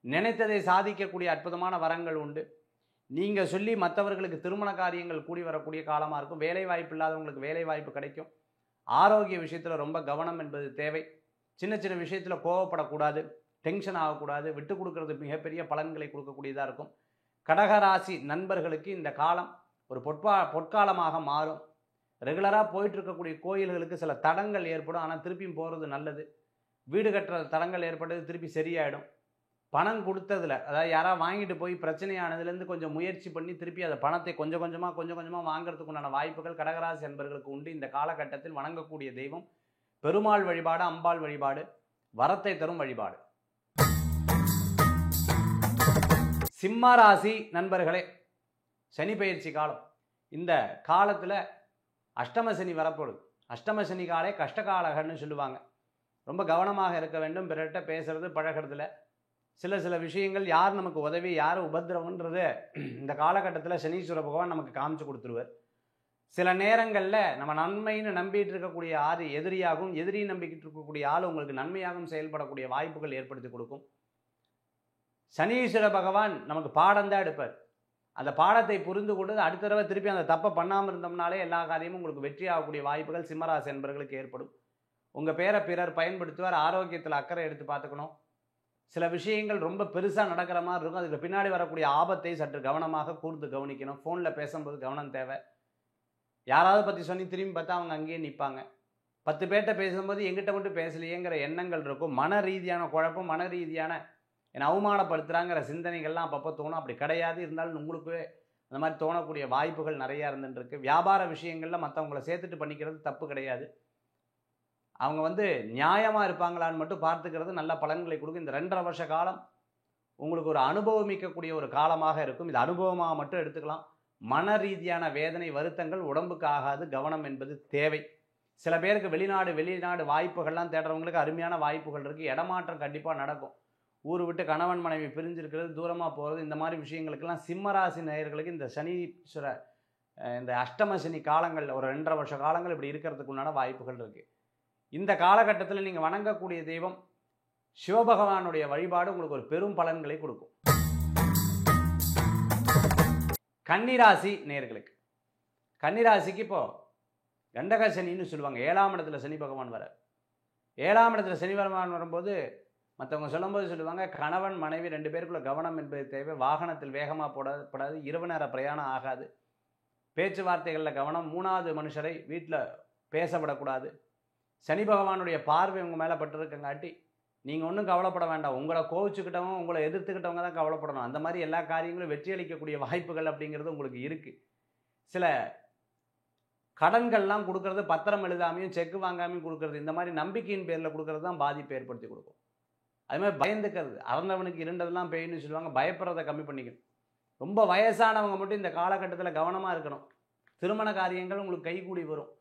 நினைத்ததை சாதிக்கக்கூடிய அற்புதமான வரங்கள் உண்டு. நீங்கள் சொல்லி மற்றவர்களுக்கு திருமண காரியங்கள் கூடி வரக்கூடிய காலமாக இருக்கும். வேலை வாய்ப்பு இல்லாதவங்களுக்கு வேலை வாய்ப்பு கிடைக்கும். ஆரோக்கிய விஷயத்தில் ரொம்ப கவனம் என்பது தேவை. சின்ன சின்ன விஷயத்தில் கோவப்படக்கூடாது, டென்ஷன் ஆகக்கூடாது. விட்டு கொடுக்கறது மிகப்பெரிய பலன்களை கொடுக்கக்கூடியதாக இருக்கும். கடகராசி நண்பர்களுக்கு இந்த காலம் ஒரு பொற்காலமாக மாறும். ரெகுலராக போயிட்டு இருக்கக்கூடிய கோயில்களுக்கு சில தடங்கள் ஏற்படும், ஆனால் திருப்பியும் போகிறது நல்லது. வீடு கட்டுற தடங்கள் ஏற்பட்டது திருப்பி சரியாயிடும். பணம் கொடுத்ததில், அதாவது யாராவது வாங்கிட்டு போய் பிரச்சனையானதுலேருந்து கொஞ்சம் முயற்சி பண்ணி திருப்பி அதை பணத்தை கொஞ்சம் கொஞ்சமாக வாங்கிறதுக்கு உண்டான வாய்ப்புகள் கடகராசி என்பவர்களுக்கு உண்டு. இந்த காலகட்டத்தில் வணங்கக்கூடிய தெய்வம் பெருமாள் வழிபாடு, அம்பாள் வழிபாடு, வரத்தை தரும் வழிபாடு. சிம்ம ராசி நண்பர்களே, சனி பயிற்சி காலம். இந்த காலத்தில் அஷ்டம சனி வரப்போகுது. அஷ்டம சனி காலே கஷ்டகாலகன்னு சொல்லுவாங்க. ரொம்ப கவனமாக இருக்க வேண்டும். பிறர்கிட்ட பேசுறது பழகிறதுல சில விஷயங்கள் யார் நமக்கு உதவி யார் உபத்திரவன்றது இந்த காலகட்டத்தில் சனீஸ்வர பகவான் நமக்கு காமிச்சு கொடுத்துருவார். சில நேரங்களில் நம்ம நன்மைன்னு நம்பிட்டு இருக்கக்கூடிய ஆறு எதிரியாகவும், எதிரியை நம்பிக்கிட்டு இருக்கக்கூடிய ஆள் உங்களுக்கு நன்மையாகவும் செயல்படக்கூடிய வாய்ப்புகள் ஏற்படுத்தி கொடுக்கும். சனீஸ்வர பகவான் நமக்கு பாடம் தான் எடுப்பார். அந்த பாடத்தை புரிந்து கொண்டு அடுத்த தடவை திருப்பி அந்த தப்பை பண்ணாமல் இருந்தோம்னாலே எல்லா காரியமும் உங்களுக்கு வெற்றி ஆகக்கூடிய வாய்ப்புகள் சிம்மராசி என்பவர்களுக்கு ஏற்படும். உங்கள் பேரை பிறர் பயன்படுத்துவார். ஆரோக்கியத்தில் அக்கறை எடுத்து பார்த்துக்கணும். சில விஷயங்கள் ரொம்ப பெருசாக நடக்கிற மாதிரி இருக்கும். அதுக்கு பின்னாடி வரக்கூடிய ஆபத்தை சற்று கவனமாக கூர்ந்து கவனிக்கணும். ஃபோனில் பேசும்போது கவனம் தேவை. யாராவது பற்றி சொல்லி திரும்பி பார்த்தா அவங்க அங்கேயே நிற்பாங்க. 10 பேர்கிட்ட பேசும்போது எங்கிட்ட மட்டும் பேசலையேங்கிற எண்ணங்கள் இருக்கும். மன ரீதியான குழப்பம், மன ரீதியான என்னை அவமானப்படுத்துகிறாங்கிற சிந்தனைகள்லாம் அப்பப்போ தோணும். அப்படி கிடையாது. இருந்தாலும் உங்களுக்கு அந்த மாதிரி தோணக்கூடிய வாய்ப்புகள் நிறையா இருந்துருக்கு. வியாபார விஷயங்களில் மற்றவங்களை சேர்த்துட்டு பண்ணிக்கிறது தப்பு கிடையாது. அவங்க நியாயமாக இருப்பாங்களான்னு மட்டும் பார்த்துக்கிறது நல்ல பலன்களை கொடுக்கும். இந்த 2.5 வருஷ காலம் உங்களுக்கு ஒரு அனுபவமிக்கக்கூடிய ஒரு காலமாக இருக்கும். இது அனுபவமாக மட்டும் எடுத்துக்கலாம். மன ரீதியான வேதனை, வருத்தங்கள் உடம்புக்கு ஆகாது. கவனம் என்பது தேவை. சில பேருக்கு வெளிநாடு வாய்ப்புகள்லாம் தேடுறவங்களுக்கு அருமையான வாய்ப்புகள் இருக்குது. இடமாற்றம் கண்டிப்பாக நடக்கும். ஊர் விட்டு கணவன் மனைவி பிரிஞ்சிருக்கிறது, தூரமாக போகிறது, இந்த மாதிரி விஷயங்களுக்கெல்லாம் சிம்மராசி நேயர்களுக்கு இந்த சனீஸ்வர இந்த அஷ்டம சனி காலங்களில் ஒரு 2.5 வருஷ காலங்கள் இப்படி இருக்கிறதுக்குண்டான வாய்ப்புகள் இருக்குது. இந்த காலகட்டத்தில் நீங்கள் வணங்கக்கூடிய தெய்வம் சிவபகவானுடைய வழிபாடு உங்களுக்கு ஒரு பெரும் பலன்களை கொடுக்கும். கன்னிராசி நேயர்களுக்கு, கன்னிராசிக்கு இப்போது கண்டக சனின்னு சொல்லுவாங்க. 7ஆம் இடத்துல சனி பகவான் வர. 7ஆம் இடத்துல சனி பகவான் வரும்போது மற்றவங்க சொல்லும்போது சொல்லுவாங்க, கணவன் மனைவி 2 பேருக்குள்ள கவனம் என்பது தேவை. வாகனத்தில் வேகமாக போடப்படாது. இரவு நேர பிரயாணம் ஆகாது. பேச்சுவார்த்தைகளில் கவனம். 3வது மனுஷரை வீட்டில் பேச விடக்கூடாது. சனி பகவானுடைய பார்வை உங்கள் மேலே பட்டிருக்கங்காட்டி நீங்கள் ஒன்றும் கவலைப்பட வேண்டாம். உங்களை கோவிச்சுக்கிட்டவங்க, உங்களை எதிர்த்துக்கிட்டவங்க தான் கவலைப்படணும். அந்த மாதிரி எல்லா காரியங்களும் வெற்றி அளிக்கக்கூடிய வாய்ப்புகள் அப்படிங்கிறது உங்களுக்கு இருக்குது. சில கடன்கள்லாம் கொடுக்கறது, பத்திரம் எழுதாமையும் செக்கு வாங்காமையும் கொடுக்கறது, இந்த மாதிரி நம்பிக்கையின் பேரில் கொடுக்கறது தான் பாதிப்பை ஏற்படுத்தி கொடுக்கும். அது மாதிரி பயந்துக்கிறது, அறந்தவனுக்கு இருண்டதெல்லாம் பெயின்னு சொல்லுவாங்க. பயப்படுறதை கம்மி பண்ணிக்கணும். ரொம்ப வயசானவங்க மட்டும் இந்த காலகட்டத்தில் கவனமாக இருக்கணும். திருமண காரியங்கள் உங்களுக்கு கைகூடி வரும்.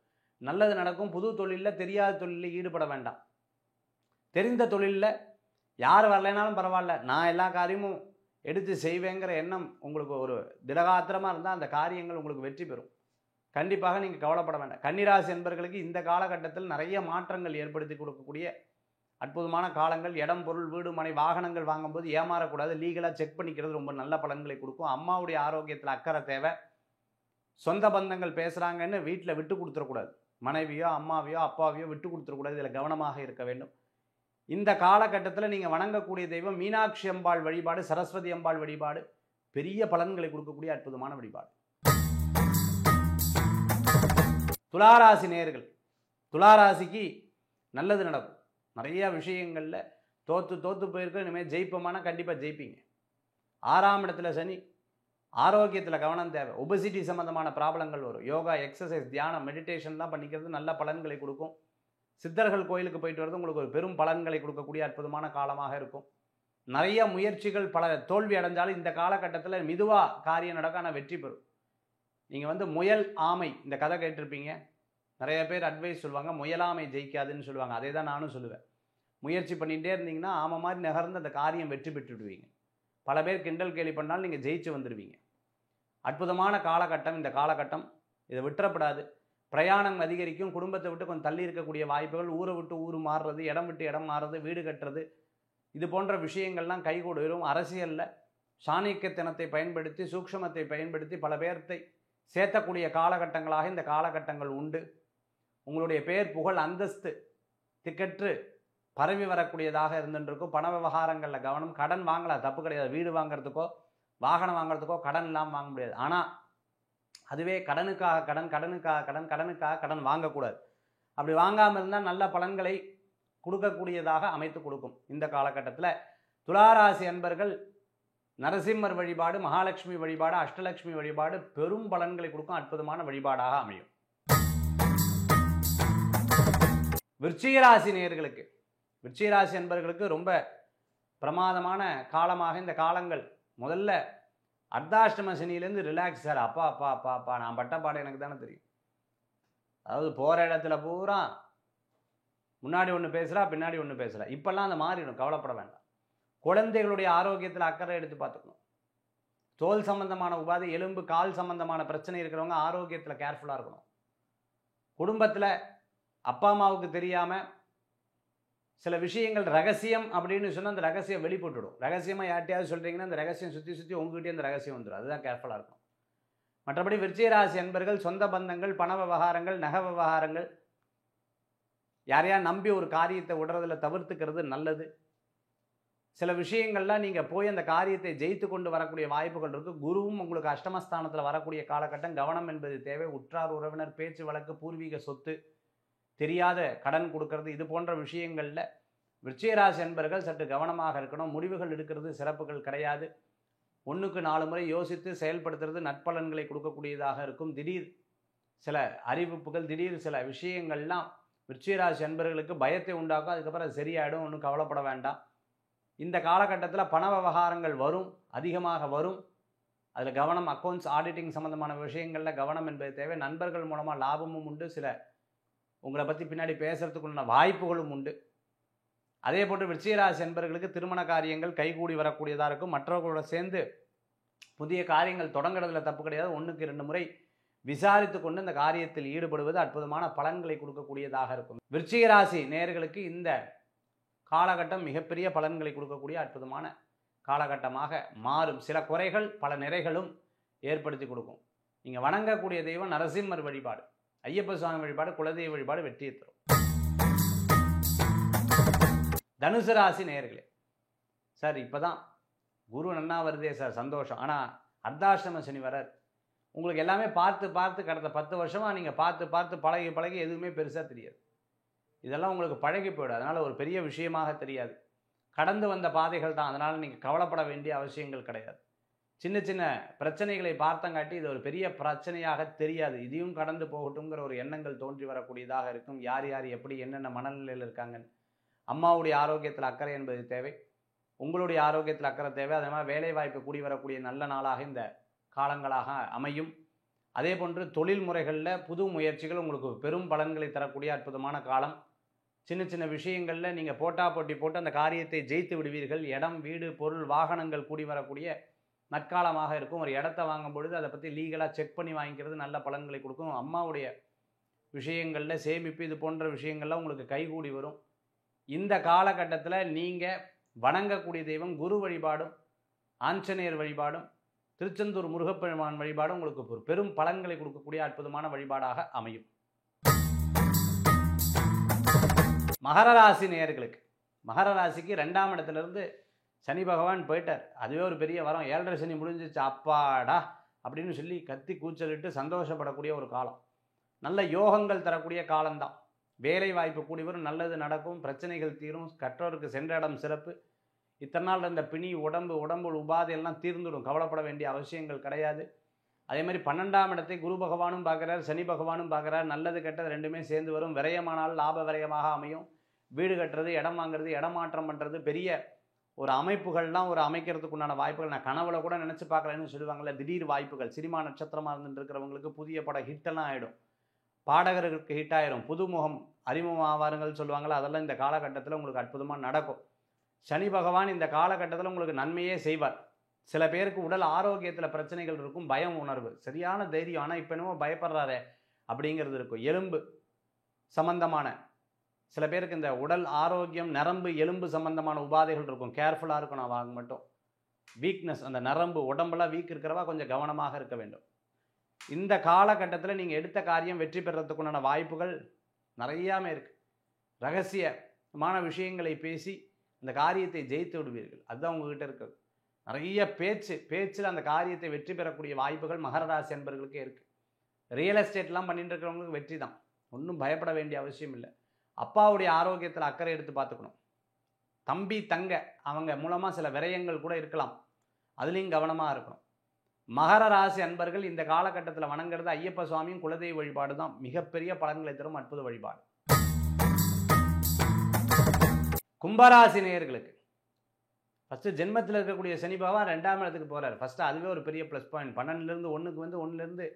நல்லது நடக்கும். புது தொழிலில், தெரியாத தொழிலில் ஈடுபட வேண்டாம். தெரிந்த தொழிலில் யார் வரலைனாலும் பரவாயில்ல, நான் எல்லா காரியமும் எடுத்து செய்வேங்கிற எண்ணம் உங்களுக்கு ஒரு திடகாத்திரமாக இருந்தால் அந்த காரியங்கள் உங்களுக்கு வெற்றி பெறும். கண்டிப்பாக நீங்கள் கவலைப்பட வேண்டாம். கன்னிராசி என்பவர்களுக்கு இந்த காலகட்டத்தில் நிறைய மாற்றங்கள் ஏற்படுத்தி கொடுக்கக்கூடிய அற்புதமான காலங்கள். இடம், பொருள், வீடு, மனை, வாகனங்கள் வாங்கும்போது ஏமாறக்கூடாது. லீகலாக செக் பண்ணிக்கிறது ரொம்ப நல்ல பலன்களை கொடுக்கும். அம்மாவுடைய ஆரோக்கியத்தில் அக்கறை தேவை. சொந்த பந்தங்கள் பேசுகிறாங்கன்னு வீட்டில் விட்டு கொடுத்துடக்கூடாது. மனைவியோ அம்மாவையோ அப்பாவையோ விட்டு கொடுத்துடக்கூடாது. இதில் கவனமாக இருக்க வேண்டும். இந்த காலகட்டத்தில் நீங்கள் வணங்கக்கூடிய தெய்வம் மீனாட்சி அம்பாள் வழிபாடு, சரஸ்வதி அம்பாள் வழிபாடு பெரிய பலன்களை கொடுக்கக்கூடிய அற்புதமான வழிபாடு. துளாராசி நேயர்கள், துளாராசிக்கு நல்லது நடக்கும். நிறைய விஷயங்களில் தோற்று போயிருக்க, இனிமேல் ஜெயிப்போமான கண்டிப்பாக ஜெயிப்பீங்க. 6ஆம் இடத்துல சனி, ஆரோக்கியத்தில் கவனம் தேவை. ஒபசிட்டி சம்மந்தமான ப்ராப்ளங்கள் வரும். யோகா, எக்ஸசைஸ், தியானம், மெடிடேஷன்லாம் பண்ணிக்கிறது நல்ல பலன்களை கொடுக்கும். சித்தர்கள் கோயிலுக்கு போயிட்டு வரது உங்களுக்கு ஒரு பெரும் பலன்களை கொடுக்கக்கூடிய அற்புதமான காலமாக இருக்கும். நிறைய முயற்சிகள் பல தோல்வி அடைஞ்சாலும் இந்த காலகட்டத்தில் மெதுவாக காரியம் நடக்க, ஆனால் வெற்றி பெறும். நீங்கள் முயல் ஆமை இந்த கதை கேட்டிருப்பீங்க. நிறைய பேர் அட்வைஸ் சொல்லுவாங்க, முயலாமை ஜெயிக்காதுன்னு சொல்லுவாங்க. அதே தான் நானும் சொல்லுவேன். முயற்சி பண்ணிகிட்டே இருந்தீங்கன்னா ஆமை மாதிரி நகர்ந்து அந்த காரியம் வெற்றி பெற்றுடுவீங்க. பல பேர் கிண்டல் கேலி பண்ணாலும் நீங்கள் ஜெயிச்சு வந்துடுவீங்க. அற்புதமான காலகட்டம் இந்த காலகட்டம். இதை விட்டுறப்படாது. பிரயாணம் அதிகரிக்கும். குடும்பத்தை விட்டு கொஞ்சம் தள்ளி இருக்கக்கூடிய வாய்ப்புகள், ஊரை விட்டு ஊர் மாறுறது, இடம் விட்டு இடம் மாறுறது, வீடு கட்டுறது, இது போன்ற விஷயங்கள்லாம் கைகூடி வரும். அரசியலில் சாணக்கியத்தனத்தை பயன்படுத்தி, சூக்ஷ்மத்தை பயன்படுத்தி பல பேர்த்தை சேர்த்தக்கூடிய காலகட்டங்களாக இந்த காலகட்டங்கள் உண்டு. உங்களுடைய பேர், புகழ், அந்தஸ்து திக்கற்று பரவி வரக்கூடியதாக இருந்துருக்கும். பண விவகாரங்களில் கவனம். கடன் வாங்கலாம், தப்பு கிடையாது. வீடு வாங்கிறதுக்கோ வாகனம் வாங்கிறதுக்கோ கடன் இல்லாமல் வாங்க முடியாது. ஆனால் அதுவே கடனுக்காக கடன் வாங்கக்கூடாது. அப்படி வாங்காமல் இருந்தால் நல்ல பலன்களை கொடுக்கக்கூடியதாக அமைத்து கொடுக்கும். இந்த காலகட்டத்தில் துளாராசி அன்பர்கள் நரசிம்மர் வழிபாடு, மகாலட்சுமி வழிபாடு, அஷ்டலட்சுமி வழிபாடு பெரும் பலன்களை கொடுக்கும் அற்புதமான வழிபாடாக அமையும். விருச்சிகராசி நேயர்களுக்கு, விருச்சிகராசி அன்பர்களுக்கு ரொம்ப பிரமாதமான காலமாக இந்த காலங்கள். முதல்ல அர்த்தாஷ்டம சனியிலேருந்து ரிலாக்ஸ் சார். அப்பா நான் பட்ட பாடு எனக்கு தானே தெரியும். அதாவது போகிற இடத்துல பூரா முன்னாடி ஒன்று பேசுகிறா, பின்னாடி ஒன்று பேசுகிறா. இப்போல்லாம் அந்த மாறிடும், கவலைப்பட வேண்டாம். குழந்தைகளுடைய ஆரோக்கியத்தில் அக்கறை எடுத்து பார்த்துக்கணும். தோல் சம்பந்தமான உபாதை, எலும்பு கால் சம்பந்தமான பிரச்சனை இருக்கிறவங்க ஆரோக்கியத்தில் கேர்ஃபுல்லாக இருக்கணும். குடும்பத்தில் அப்பா அம்மாவுக்கு தெரியாமல் சில விஷயங்கள் ரகசியம் அப்படின்னு சொன்னால் அந்த ரகசியம் வெளிப்பட்டுடும். ரகசியமாக யார்ட்டையாவது சொல்கிறீங்கன்னா அந்த ரகசியம் சுற்றி உங்ககிட்டே அந்த ரகசியம் வந்துடும். அதுதான் கேர்ஃபுல்லாக இருக்கும். மற்றபடி விருச்சிகராசி அன்பர்கள் சொந்த பந்தங்கள், பண விவகாரங்கள், நகை விவகாரங்கள், யாரையா நம்பி ஒரு காரியத்தை விடுறதில் தவிர்த்துக்கிறது நல்லது. சில விஷயங்கள்லாம் நீங்கள் போய் அந்த காரியத்தை ஜெயித்து கொண்டு வரக்கூடிய வாய்ப்புகள் இருக்குது. குருவும் உங்களுக்கு அஷ்டமஸ்தானத்தில் வரக்கூடிய காலகட்டம். கவனம் என்பது தேவை. உற்றார் உறவினர், பேச்சு வழக்கு, பூர்வீக சொத்து, தெரியாத கடன் கொடுக்கறது, இது போன்ற விஷயங்களில் விருச்சிகராசி அன்பர்கள் சற்று கவனமாக இருக்கணும். முடிவுகள் எடுக்கிறது சிறப்புகள் கிடையாது. 1க்கு 4 முறை யோசித்து செயல்படுத்துறது நற்பலன்களை கொடுக்கக்கூடியதாக இருக்கும். திடீர் சில அறிவிப்புகள், திடீர் சில விஷயங்கள்லாம் விருச்சிகராசி அன்பர்களுக்கு பயத்தை உண்டாக்கும். அதுக்கப்புறம் அது சரியாயிடும், ஒன்றும் கவலைப்பட வேண்டாம். இந்த காலகட்டத்தில் பண விவகாரங்கள் வரும், அதிகமாக வரும். அதில் கவனம். அக்கௌண்ட்ஸ், ஆடிட்டிங் சம்மந்தமான விஷயங்களில் கவனம் என்பது தேவை. நண்பர்கள் மூலமாக லாபமும் உண்டு. சில உங்களை பற்றி பின்னாடி பேசுகிறதுக்குள்ள வாய்ப்புகளும் உண்டு. அதே போன்று விருச்சிகராசி அன்பர்களுக்கு திருமண காரியங்கள் கைகூடி வரக்கூடியதாக இருக்கும். மற்றவர்களோட சேர்ந்து புதிய காரியங்கள் தொடங்குறதுல தப்பு கிடையாது. 1க்கு 2 முறை விசாரித்து கொண்டு இந்த காரியத்தில் ஈடுபடுவது அற்புதமான பலன்களை கொடுக்கக்கூடியதாக இருக்கும். விருச்சிகராசி நேயர்களுக்கு இந்த காலகட்டம் மிகப்பெரிய பலன்களை கொடுக்கக்கூடிய அற்புதமான காலகட்டமாக மாறும். சில குறைகள் பல நிறைகளும் ஏற்படுத்தி கொடுக்கும். நீங்கள் வணங்கக்கூடிய தெய்வம் நரசிம்மர் வழிபாடு, ஐயப்ப சுவாமி வழிபாடு, குலதெய்வ வழிபாடு வெற்றியை தரும். தனுசு ராசி நேயர்களே, சார் இப்போதான் குரு நன்னா வருதே சார், சந்தோஷம். ஆனால் அர்த்தாஷ்டம சனி வரார். உங்களுக்கு எல்லாமே பார்த்து கடந்த 10 வருஷமாக நீங்கள் பார்த்து பழகி எதுவுமே பெருசாக தெரியாது. இதெல்லாம் உங்களுக்கு பழகி போய்டும். அதனால் ஒரு பெரிய விஷயமாக தெரியாது. கடந்து வந்த பாதைகள் தான். அதனால் நீங்கள் கவலைப்பட வேண்டிய அவசியங்கள் கிடையாது. சின்ன சின்ன பிரச்சனைகளை பார்த்தங்காட்டி இது ஒரு பெரிய பிரச்சனையாக தெரியாது. இதையும் கடந்து போகட்டுங்கிற ஒரு எண்ணங்கள் தோன்றி வரக்கூடியதாக இருக்கும். யார் எப்படி என்னென்ன மனநிலையில் இருக்காங்க. அம்மாவுடைய ஆரோக்கியத்தில் அக்கறை என்பது தேவை. உங்களுடைய ஆரோக்கியத்தில் அக்கறை தேவை. அதே மாதிரி வேலை வாய்ப்பு கூடி வரக்கூடிய நல்ல நாளாக இந்த காலங்களாக அமையும். அதே போன்று தொழில் முறைகளில் புது முயற்சிகள் உங்களுக்கு பெரும் பலன்களை தரக்கூடிய அற்புதமான காலம். சின்ன சின்ன விஷயங்களில் நீங்கள் போட்டி போட்டு அந்த காரியத்தை ஜெயித்து விடுவீர்கள். இடம், வீடு, பொருள், வாகனங்கள் கூடி வரக்கூடிய நற்காலமாக இருக்கும். ஒரு இடத்த வாங்கும் பொழுது அதை பற்றி லீகலாக செக் பண்ணி வாங்கிக்கிறது நல்ல பலன்களை கொடுக்கும். அம்மாவுடைய விஷயங்களில் சேமிப்பு, இது போன்ற விஷயங்கள்லாம் உங்களுக்கு கைகூடி வரும். இந்த காலகட்டத்தில் நீங்கள் வணங்கக்கூடிய தெய்வம் குரு வழிபாடும், ஆஞ்சநேயர் வழிபாடும், திருச்செந்தூர் முருகப்பெருமான் வழிபாடும் உங்களுக்கு பெரும் பலன்களை கொடுக்கக்கூடிய அற்புதமான வழிபாடாக அமையும். மகர ராசி நேயர்களுக்கு, மகர ராசிக்கு 2ஆம் இடத்துலேருந்து சனி பகவான் போயிட்டார். அதுவே ஒரு பெரிய வரம். 7.5 சனி முடிஞ்சிச்சு, அப்பாடா அப்படின்னு சொல்லி கத்தி கூச்சலிட்டு சந்தோஷப்படக்கூடிய ஒரு காலம். நல்ல யோகங்கள் தரக்கூடிய காலம்தான். வேலை வாய்ப்பு கூடி வரும், நல்லது நடக்கும், பிரச்சனைகள் தீரும், கற்றோருக்கு சென்ற இடம் சிறப்பு. இத்தனை நாள் இருந்த பிணி, உடம்பு உபாதை எல்லாம் தீர்ந்துடும். கவலைப்பட வேண்டிய அவசியங்கள் கிடையாது. அதே மாதிரி 12ஆம் இடத்தை குரு பகவானும் பார்க்குறார், சனி பகவானும் பார்க்குறார். நல்லது கெட்டது ரெண்டுமே சேர்ந்து வரும். விரயமானால் லாப விரயமாக அமையும். வீடு கட்டுறது, இடம் வாங்குறது, இடமாற்றம் பண்ணுறது, பெரிய ஒரு அமைப்புகள்லாம் ஒரு அமைக்கிறதுக்கு உண்டான வாய்ப்புகள் நான் கனவுல கூட நினச்சி பார்க்கலன்னு சொல்லுவாங்கள்ல, திடீர் வாய்ப்புகள். சினிமா நட்சத்திரமாக இருந்துட்டு இருக்கிறவங்களுக்கு புதிய படம் ஹிட்டெல்லாம் ஆகிடும். பாடகர்களுக்கு ஹிட் ஆயிரும். புதுமுகம் அறிமுகம் ஆவாருங்கள் சொல்லுவாங்களா, அதெல்லாம் இந்த காலகட்டத்தில் உங்களுக்கு அற்புதமாக நடக்கும். சனி பகவான் இந்த காலகட்டத்தில் உங்களுக்கு நன்மையே செய்வார். சில பேருக்கு உடல் ஆரோக்கியத்தில் பிரச்சனைகள் இருக்கும், பயம் உணர்வு, சரியான தைரியம், ஆனால் இப்போ என்னமோ பயப்படுறாரே அப்படிங்கிறது இருக்கும். எலும்பு சம்பந்தமான சில பேருக்கு இந்த உடல் ஆரோக்கியம், நரம்பு எலும்பு சம்பந்தமான உபாதைகள் இருக்கும். கேர்ஃபுல்லாக இருக்கணும். அவங்க மட்டும் வீக்னஸ், அந்த நரம்பு உடம்பெல்லாம் வீக் இருக்கிறவா கொஞ்சம் கவனமாக இருக்க வேண்டும். இந்த காலகட்டத்தில் நீங்கள் எடுத்த காரியம் வெற்றி பெறத்துக்குண்டான வாய்ப்புகள் நிறையாமே இருக்குது. ரகசியமான விஷயங்களை பேசி அந்த காரியத்தை ஜெயித்து விடுவீர்கள். அதுதான் உங்ககிட்ட இருக்குது. நிறைய பேச்சில் அந்த காரியத்தை வெற்றி பெறக்கூடிய வாய்ப்புகள் மகர ராசி அன்பர்களுக்கே இருக்குது. ரியல் எஸ்டேட்லாம் பண்ணிட்டு இருக்கிறவங்களுக்கு வெற்றி தான். ஒன்றும் பயப்பட வேண்டிய அவசியம் இல்லை. அப்பாவுடைய ஆரோக்கியத்தில் அக்கறை எடுத்து பார்த்துக்கணும். தம்பி தங்க அவங்க மூலமாக சில விரயங்கள் கூட இருக்கலாம், அதுலேயும் கவனமாக இருக்கணும். மகர ராசி அன்பர்கள் இந்த காலகட்டத்தில் வணங்குறது ஐயப்ப சுவாமியும் குலதெய்வ வழிபாடு தான் மிகப்பெரிய பலன்களை தரும் அற்புத வழிபாடு. கும்பராசி நேயர்களுக்கு ஃபஸ்ட்டு ஜென்மத்தில் இருக்கக்கூடிய சனி பகவான் 2ஆம் இடத்துக்கு போகிறார். ஃபஸ்ட்டு அதுவே ஒரு பெரிய ப்ளஸ் பாயிண்ட். 12லேருந்து 1க்கு வந்து 1லேருந்து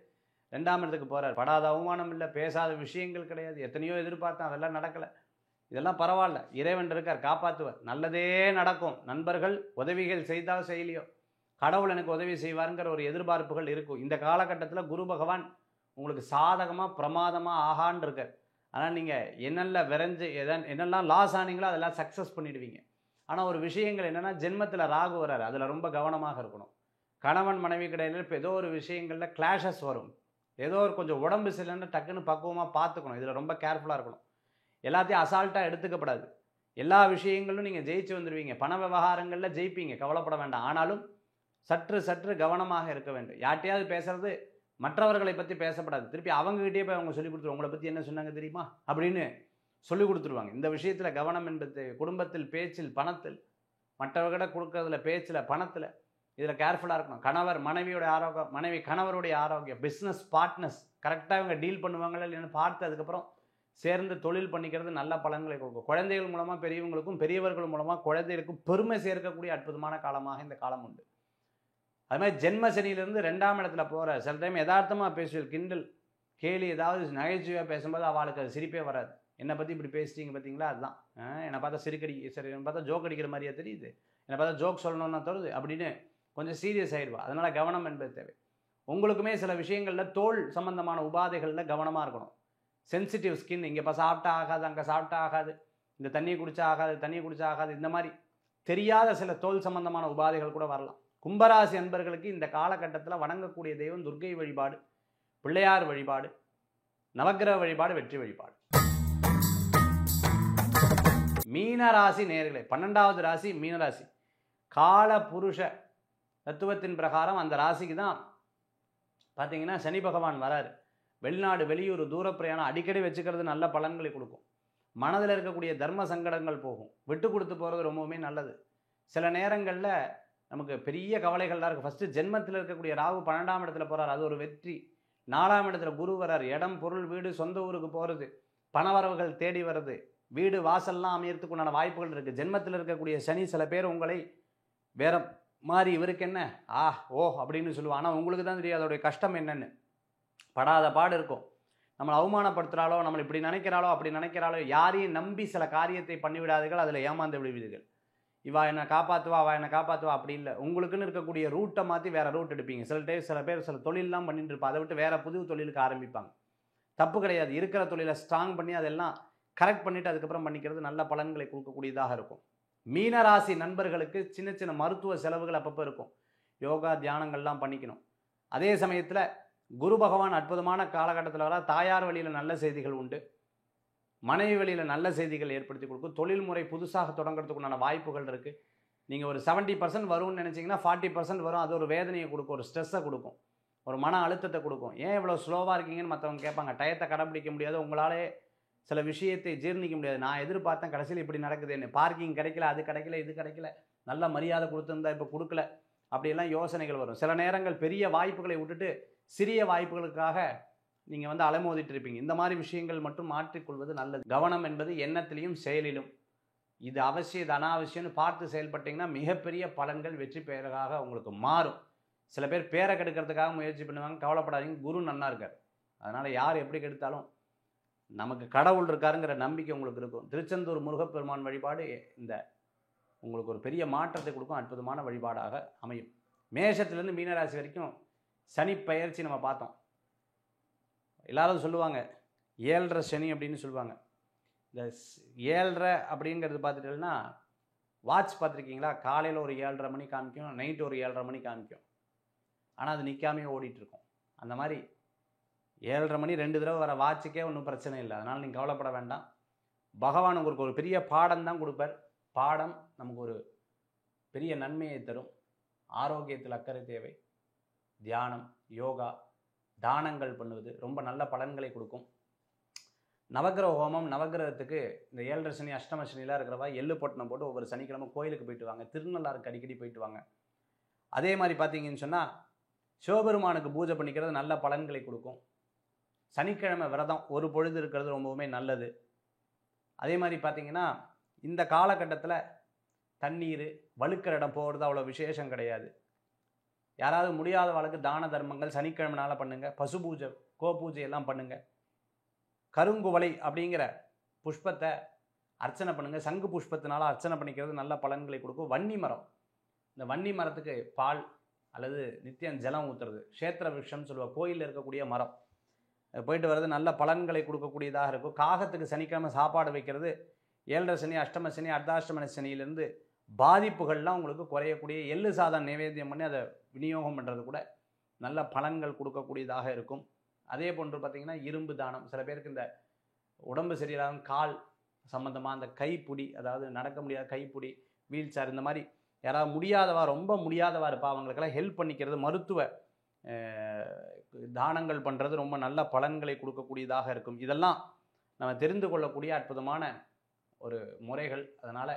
2ஆம் இடத்துக்கு போகிறார். படாத அவமானம் இல்லை, பேசாத விஷயங்கள் கிடையாது. எத்தனையோ எதிர்பார்த்தேன், அதெல்லாம் நடக்கலை. இதெல்லாம் பரவாயில்ல, இறைவன் இருக்கார், காப்பாற்றுவார். நல்லதே நடக்கும். நண்பர்கள் உதவிகள் செய்தால் செய்யலையோ கடவுள் எனக்கு உதவி செய்வாருங்கிற ஒரு எதிர்பார்ப்புகள் இருக்கும். இந்த காலகட்டத்தில் குரு பகவான் உங்களுக்கு சாதகமாக பிரமாதமாக ஆகான்னு இருக்கார். ஆனால் நீங்கள் என்னெல்லாம் லாஸ் ஆனீங்களோ அதெல்லாம் சக்ஸஸ் பண்ணிடுவீங்க. ஆனால் ஒரு விஷயங்கள் என்னென்னா, ஜென்மத்தில் ராகு வராரு, அதில் ரொம்ப கவனமாக இருக்கணும். கணவன் மனைவி கிடையாது, இப்போ ஏதோ ஒரு விஷயங்களில் கிளாஷஸ் வரும். ஏதோ ஒரு கொஞ்சம் உடம்பு சரியில்லைன்னு டக்குன்னு பக்குவமாக பார்த்துக்கணும். இதில் ரொம்ப கேர்ஃபுல்லாக இருக்கணும். எல்லாத்தையும் அசால்ட்டாக எடுத்துக்கப்படாது. எல்லா விஷயங்களும் நீங்கள் ஜெயிச்சு வந்துடுவீங்க. பண விவகாரங்களில் ஜெயிப்பீங்க, கவலைப்பட வேண்டாம். ஆனாலும் சற்று கவனமாக இருக்க வேண்டும். யார்ட்டையாவது பேசுறது மற்றவர்களை பற்றி பேசப்படாது. திருப்பி அவங்ககிட்டயே போய் அவங்க சொல்லிக் கொடுத்துருவாங்க, உங்களை பற்றி என்ன சொன்னாங்க தெரியுமா அப்படின்னு சொல்லிக் கொடுத்துருவாங்க. இந்த விஷயத்தில் கவனம் என்பது குடும்பத்தில், பேச்சில், பணத்தில், மற்றவர்கிட்ட கொடுக்கறதுல, பேச்சில், பணத்தில் இதில் கேர்ஃபுல்லாக இருக்கணும். கணவர் மனைவியோட ஆரோக்கியம், மனைவி கணவருடைய ஆரோக்கியம், பிஸ்னஸ் பார்ட்னர்ஸ் கரெக்டாக இவங்க டீல் பண்ணுவாங்களா இல்லைன்னு பார்த்து அதுக்கப்புறம் சேர்ந்து தொழில் பண்ணிக்கிறது நல்ல பலன்களை கொடுக்கும். குழந்தைகள் மூலமாக பெரியவங்களுக்கும், பெரியவர்கள் மூலமாக குழந்தைகளுக்கும் பெருமை சேர்க்கக்கூடிய அற்புதமான காலமாக இந்த காலம் உண்டு. அது மாதிரி ஜென்ம சனியிலேருந்து 2ஆம் இடத்துல போகிற சில டைம் யதார்த்தமாக பேசுவீர்கள், கிண்டல் கேலி ஏதாவது நகைச்சுவையாக பேசும்போது அவளுக்கு அது சிரிப்பே வராது. என்னை பற்றி இப்படி பேசிட்டீங்க பார்த்தீங்களா, அதுதான் என்னை பார்த்தா என்னை பார்த்தா ஜோக் அடிக்கிற மாதிரியா தெரியுது, என்னை பார்த்தா ஜோக் சொல்லணும்னா தருது அப்படின்னு கொஞ்சம் சீரியஸ் ஆகிடுவா. அதனால் கவனம் என்பது தேவை. உங்களுக்குமே சில விஷயங்களில் தோல் சம்பந்தமான உபாதைகளில் கவனமாக இருக்கணும். சென்சிட்டிவ் ஸ்கின், இங்கே இப்போ சாப்பிட்டா ஆகாது, அங்கே சாப்பிட்டா ஆகாது, இந்த தண்ணியை குடிச்சா ஆகாது, தண்ணியை குடிச்சா ஆகாது, இந்த மாதிரி தெரியாத சில தோல் சம்பந்தமான உபாதைகள் கூட வரலாம். கும்பராசி அன்பர்களுக்கு இந்த காலகட்டத்தில் வணங்கக்கூடிய தெய்வம் துர்க்கை வழிபாடு, பிள்ளையார் வழிபாடு, நவக்கிரக வழிபாடு, வெற்றி வழிபாடு. மீனராசி நேயர்களே, 12வது ராசி மீனராசி. கால புருஷ தத்துவத்தின் பிரகாரம் அந்த ராசிக்கு தான் பார்த்தீங்கன்னா சனி பகவான் வராரு. வெளிநாடு, வெளியூர், தூர பிரயாணம் அடிக்கடி வச்சுக்கிறது நல்ல பலன்களை கொடுக்கும். மனதில் இருக்கக்கூடிய தர்ம சங்கடங்கள் போகும். விட்டு கொடுத்து போகிறது ரொம்பவுமே நல்லது. சில நேரங்களில் நமக்கு பெரிய கவலைகள்லாம் இருக்குது. ஃபஸ்ட்டு ஜென்மத்தில் இருக்கக்கூடிய ராகு 12ஆம் இடத்துல போகிறார், அது ஒரு வெற்றி. 4ஆம் இடத்துல குரு வரார், இடம், பொருள், வீடு, சொந்த ஊருக்கு போகிறது, பணவரவுகள் தேடி வருது, வீடு வாசல்லாம் அமையறதுக்குண்டான வாய்ப்புகள் இருக்குது. ஜென்மத்தில் இருக்கக்கூடிய சனி சில பேர் உங்களை வேற மாதிரி, இவருக்கு என்ன ஓ அப்படின்னு சொல்லுவாங்க. ஆனால் உங்களுக்கு தான் தெரியும் அதோடைய கஷ்டம் என்னென்னு. படாத பாடு இருக்கும். நம்மளை அவமானப்படுத்துகிறாளோ, நம்மளை இப்படி நினைக்கிறாளோ, அப்படி நினைக்கிறாளோ, யாரையும் நம்பி சில காரியத்தை பண்ணிவிடாதீர்கள், அதில் ஏமாந்து விடுவீர்கள். இவா என்னை காப்பாற்றுவா, அவள் என்னை காப்பாற்றுவா அப்படி இல்லை. உங்களுக்குன்னு இருக்கக்கூடிய ரூட்டை மாற்றி வேறு ரூட் எடுப்பீங்க. சில பேர் சில தொழிலெலாம் பண்ணிட்டு இருப்பா, அதை விட்டு வேறு புது தொழிலுக்கு ஆரம்பிப்பாங்க. தப்பு கிடையாது. இருக்கிற தொழிலை ஸ்ட்ராங் பண்ணி அதெல்லாம் கரெக்ட் பண்ணிவிட்டு அதுக்கப்புறம் பண்ணிக்கிறது நல்ல பலன்களை கொடுக்கக்கூடியதாக இருக்கும். மீனராசி நண்பர்களுக்கு சின்ன சின்ன மருத்துவ செலவுகள் அப்பப்போ இருக்கும். யோகா தியானங்கள்லாம் பண்ணிக்கணும். அதே சமயத்தில் குரு பகவான் அற்புதமான காலகட்டத்தில் வர தாயார் வழியில் நல்ல செய்திகள் உண்டு. மனைவி வழியில் நல்ல செய்திகள் ஏற்படுத்தி கொடுக்கும். தொழில்முறை புதுசாக தொடங்குறதுக்குண்டான வாய்ப்புகள் இருக்குது. நீங்கள் ஒரு 70% வரும்னு நினச்சிங்கன்னா 40% வரும். அது ஒரு வேதனையை கொடுக்கும், ஒரு ஸ்ட்ரெஸ்ஸை கொடுக்கும், ஒரு மன அழுத்தத்தை கொடுக்கும். ஏன் இவ்வளோ ஸ்லோவாக இருக்கீங்கன்னு மற்றவங்க கேட்பாங்க. டயத்தை கடைப்பிடிக்க முடியாது, உங்களாலே சில விஷயத்தை ஜீர்ணிக்க முடியாது. நான் எதிர்பார்த்தேன், கடைசியில் இப்படி நடக்குதுன்னு. பார்க்கிங் கிடைக்கல, அது கிடைக்கல, இது கிடைக்கல, நல்ல மரியாதை கொடுத்துருந்தா இப்போ கொடுக்கல, அப்படியெல்லாம் யோசனைகள் வரும். சில நேரங்கள் பெரிய வாய்ப்புகளை விட்டுட்டு சிறிய வாய்ப்புகளுக்காக நீங்கள் அலைமோதிட்டு இருப்பீங்க. இந்த மாதிரி விஷயங்கள் மட்டும் மாற்றிக்கொள்வது நல்லது. கவனம் என்பது எண்ணத்திலையும் செயலிலும். இது அவசியம், இது அனாவசியம்னு பார்த்து செயல்பட்டீங்கன்னா மிகப்பெரிய பலன்கள் வெற்றி பெயராக உங்களுக்கு மாறும். சில பேர் பேரை கெடுக்கிறதுக்காக முயற்சி பண்ணுவாங்க. கவலைப்படாதீங்க, குரு நன்னா இருக்கார். அதனால் யார் எப்படி கெடுத்தாலும் நமக்கு கடவுள் இருக்காருங்கிற நம்பிக்கை உங்களுக்கு இருக்கும். திருச்செந்தூர் முருகப்பெருமான் வழிபாடு இந்த உங்களுக்கு ஒரு பெரிய மாற்றத்தை கொடுக்கும், அற்புதமான வழிபாடாக அமையும். மேஷத்துலேருந்து மீனராசி வரைக்கும் சனி பெயர்ச்சி நம்ம பார்த்தோம். எல்லாரும் சொல்லுவாங்க 7.5 சனி அப்படின்னு சொல்லுவாங்க. இந்த 7.5 அப்படிங்கிறது பார்த்துட்டீங்கன்னா, வாட்ச் பார்த்துருக்கீங்களா? காலையில் ஒரு 7:30 மணி காமிக்கும், நைட்டு ஒரு 7:30 மணி காமிக்கும். ஆனால் அது நிற்காமே ஓடிட்டுருக்கும். அந்த மாதிரி 7:30 மணி 2 தடவை வர வாட்சுக்கே ஒன்றும் பிரச்சனை இல்லை. அதனால் நீங்கள் கவலைப்பட வேண்டாம். பகவான் உங்களுக்கு ஒரு பெரிய பாடம் தான் கொடுப்பார். பாடம் நமக்கு ஒரு பெரிய நன்மையை தரும். ஆரோக்கியத்தில் அக்கறை தேவை. தியானம், யோகா, தானங்கள் பண்ணுவது ரொம்ப நல்ல பலன்களை கொடுக்கும். நவகிரக ஹோமம், நவகிரகத்துக்கு இந்த 7.5 சனி அஷ்டம சனிலாம் இருக்கிறவா எள்ளு பொட்டணம் போட்டு ஒவ்வொரு சனிக்கிழமை கோயிலுக்கு போயிட்டு வாங்க. திருநள்ளாருக்கு அடிக்கடி போயிட்டு வாங்க. அதே மாதிரி பார்த்தீங்கன்னு சொன்னால் சிவபெருமானுக்கு பூஜை பண்ணிக்கிறது நல்ல பலன்களை கொடுக்கும். சனிக்கிழமை விரதம் ஒரு பொழுது இருக்கிறது ரொம்பவுமே நல்லது. அதே மாதிரி பார்த்தீங்கன்னா இந்த காலகட்டத்தில் தண்ணீர் வழுக்கிற இடம் போகிறது அவ்வளோ விசேஷம் கிடையாது. யாராவது முடியாத வாழ்க்கை தான தர்மங்கள் சனிக்கிழமைனால பண்ணுங்கள். பசு பூஜை, கோ பூஜை எல்லாம் பண்ணுங்கள். கருங்குவளை அப்படிங்கிற புஷ்பத்தை அர்ச்சனை பண்ணுங்கள். சங்கு புஷ்பத்தினால அர்ச்சனை பண்ணிக்கிறது நல்ல பலன்களை கொடுக்கும். வன்னி மரம், இந்த வன்னி மரத்துக்கு பால் அல்லது நித்தியம் ஜலம் ஊற்றுறது, க்ஷேத்திர விருட்சம்னு சொல்லுவாள், கோயிலில் இருக்கக்கூடிய மரம், போயிட்டு வர்றது நல்ல பலன்களை கொடுக்கக்கூடியதாக இருக்கும். காகத்துக்கு சனிக்கிழமை சாப்பாடு வைக்கிறது 7.5 சனி அஷ்டம சனி அர்த்தாஷ்டம சனியிலேருந்து பாதிப்புகள்லாம் உங்களுக்கு குறையக்கூடிய. எள்ளு சாதம் நைவேத்தியம் பண்ணி அதை விநியோகம் பண்ணுறது கூட நல்ல பலன்கள் கொடுக்கக்கூடியதாக இருக்கும். அதே போன்று பார்த்திங்கன்னா இரும்பு தானம். சில பேருக்கு இந்த உடம்பு சரியில்லாத கால் சம்மந்தமாக அந்த கைப்பிடி, அதாவது நடக்க முடியாத கைப்பிடி, வீல் சேர், இந்த மாதிரி யாராவது முடியாதவா, ரொம்ப முடியாதவா இருப்பா, அவங்களுக்கெல்லாம் ஹெல்ப் பண்ணிக்கிறது, மருத்துவ தானங்கள் பண்ணுறது ரொம்ப நல்ல பலன்களை கொடுக்கக்கூடியதாக இருக்கும். இதெல்லாம் நம்ம தெரிந்து கொள்ளக்கூடிய அற்புதமான ஒரு முறைகள். அதனால்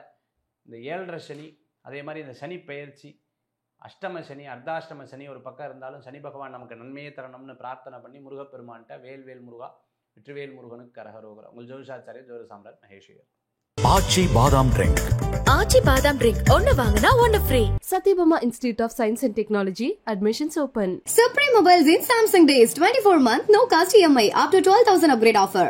இந்த 7.5 சனி, அதே மாதிரி இந்த சனி பெயர்ச்சி, அஷ்டம சனி, அர்த்தாஷ்டம சனி ஒரு பக்கம் இருந்தாலும் சனி பகவான் நமக்கு நன்மையை தரணும்னு பிரார்த்தனை பண்ணி முருகப்பெருமான்கிட்ட வேல்வேல் முருகா, வெற்றிவேல் முருகனுக்கு கரகரோகரா. உங்கள் ஜோதிஷாச்சாரிய ஜோதி சாம்ராட் மகேஷ்வர். ஆச்சி பாதாம் ட்ரிங்க். ஆச்சி பாதாம் ட்ரிங்க் ஒன்னு வாங்கினா ஒன்னு free. Satyabama Institute of Science and Technology. Admissions open. Supreme Mobiles in Samsung Days 24-month no cost EMI up to 12,000 upgrade offer.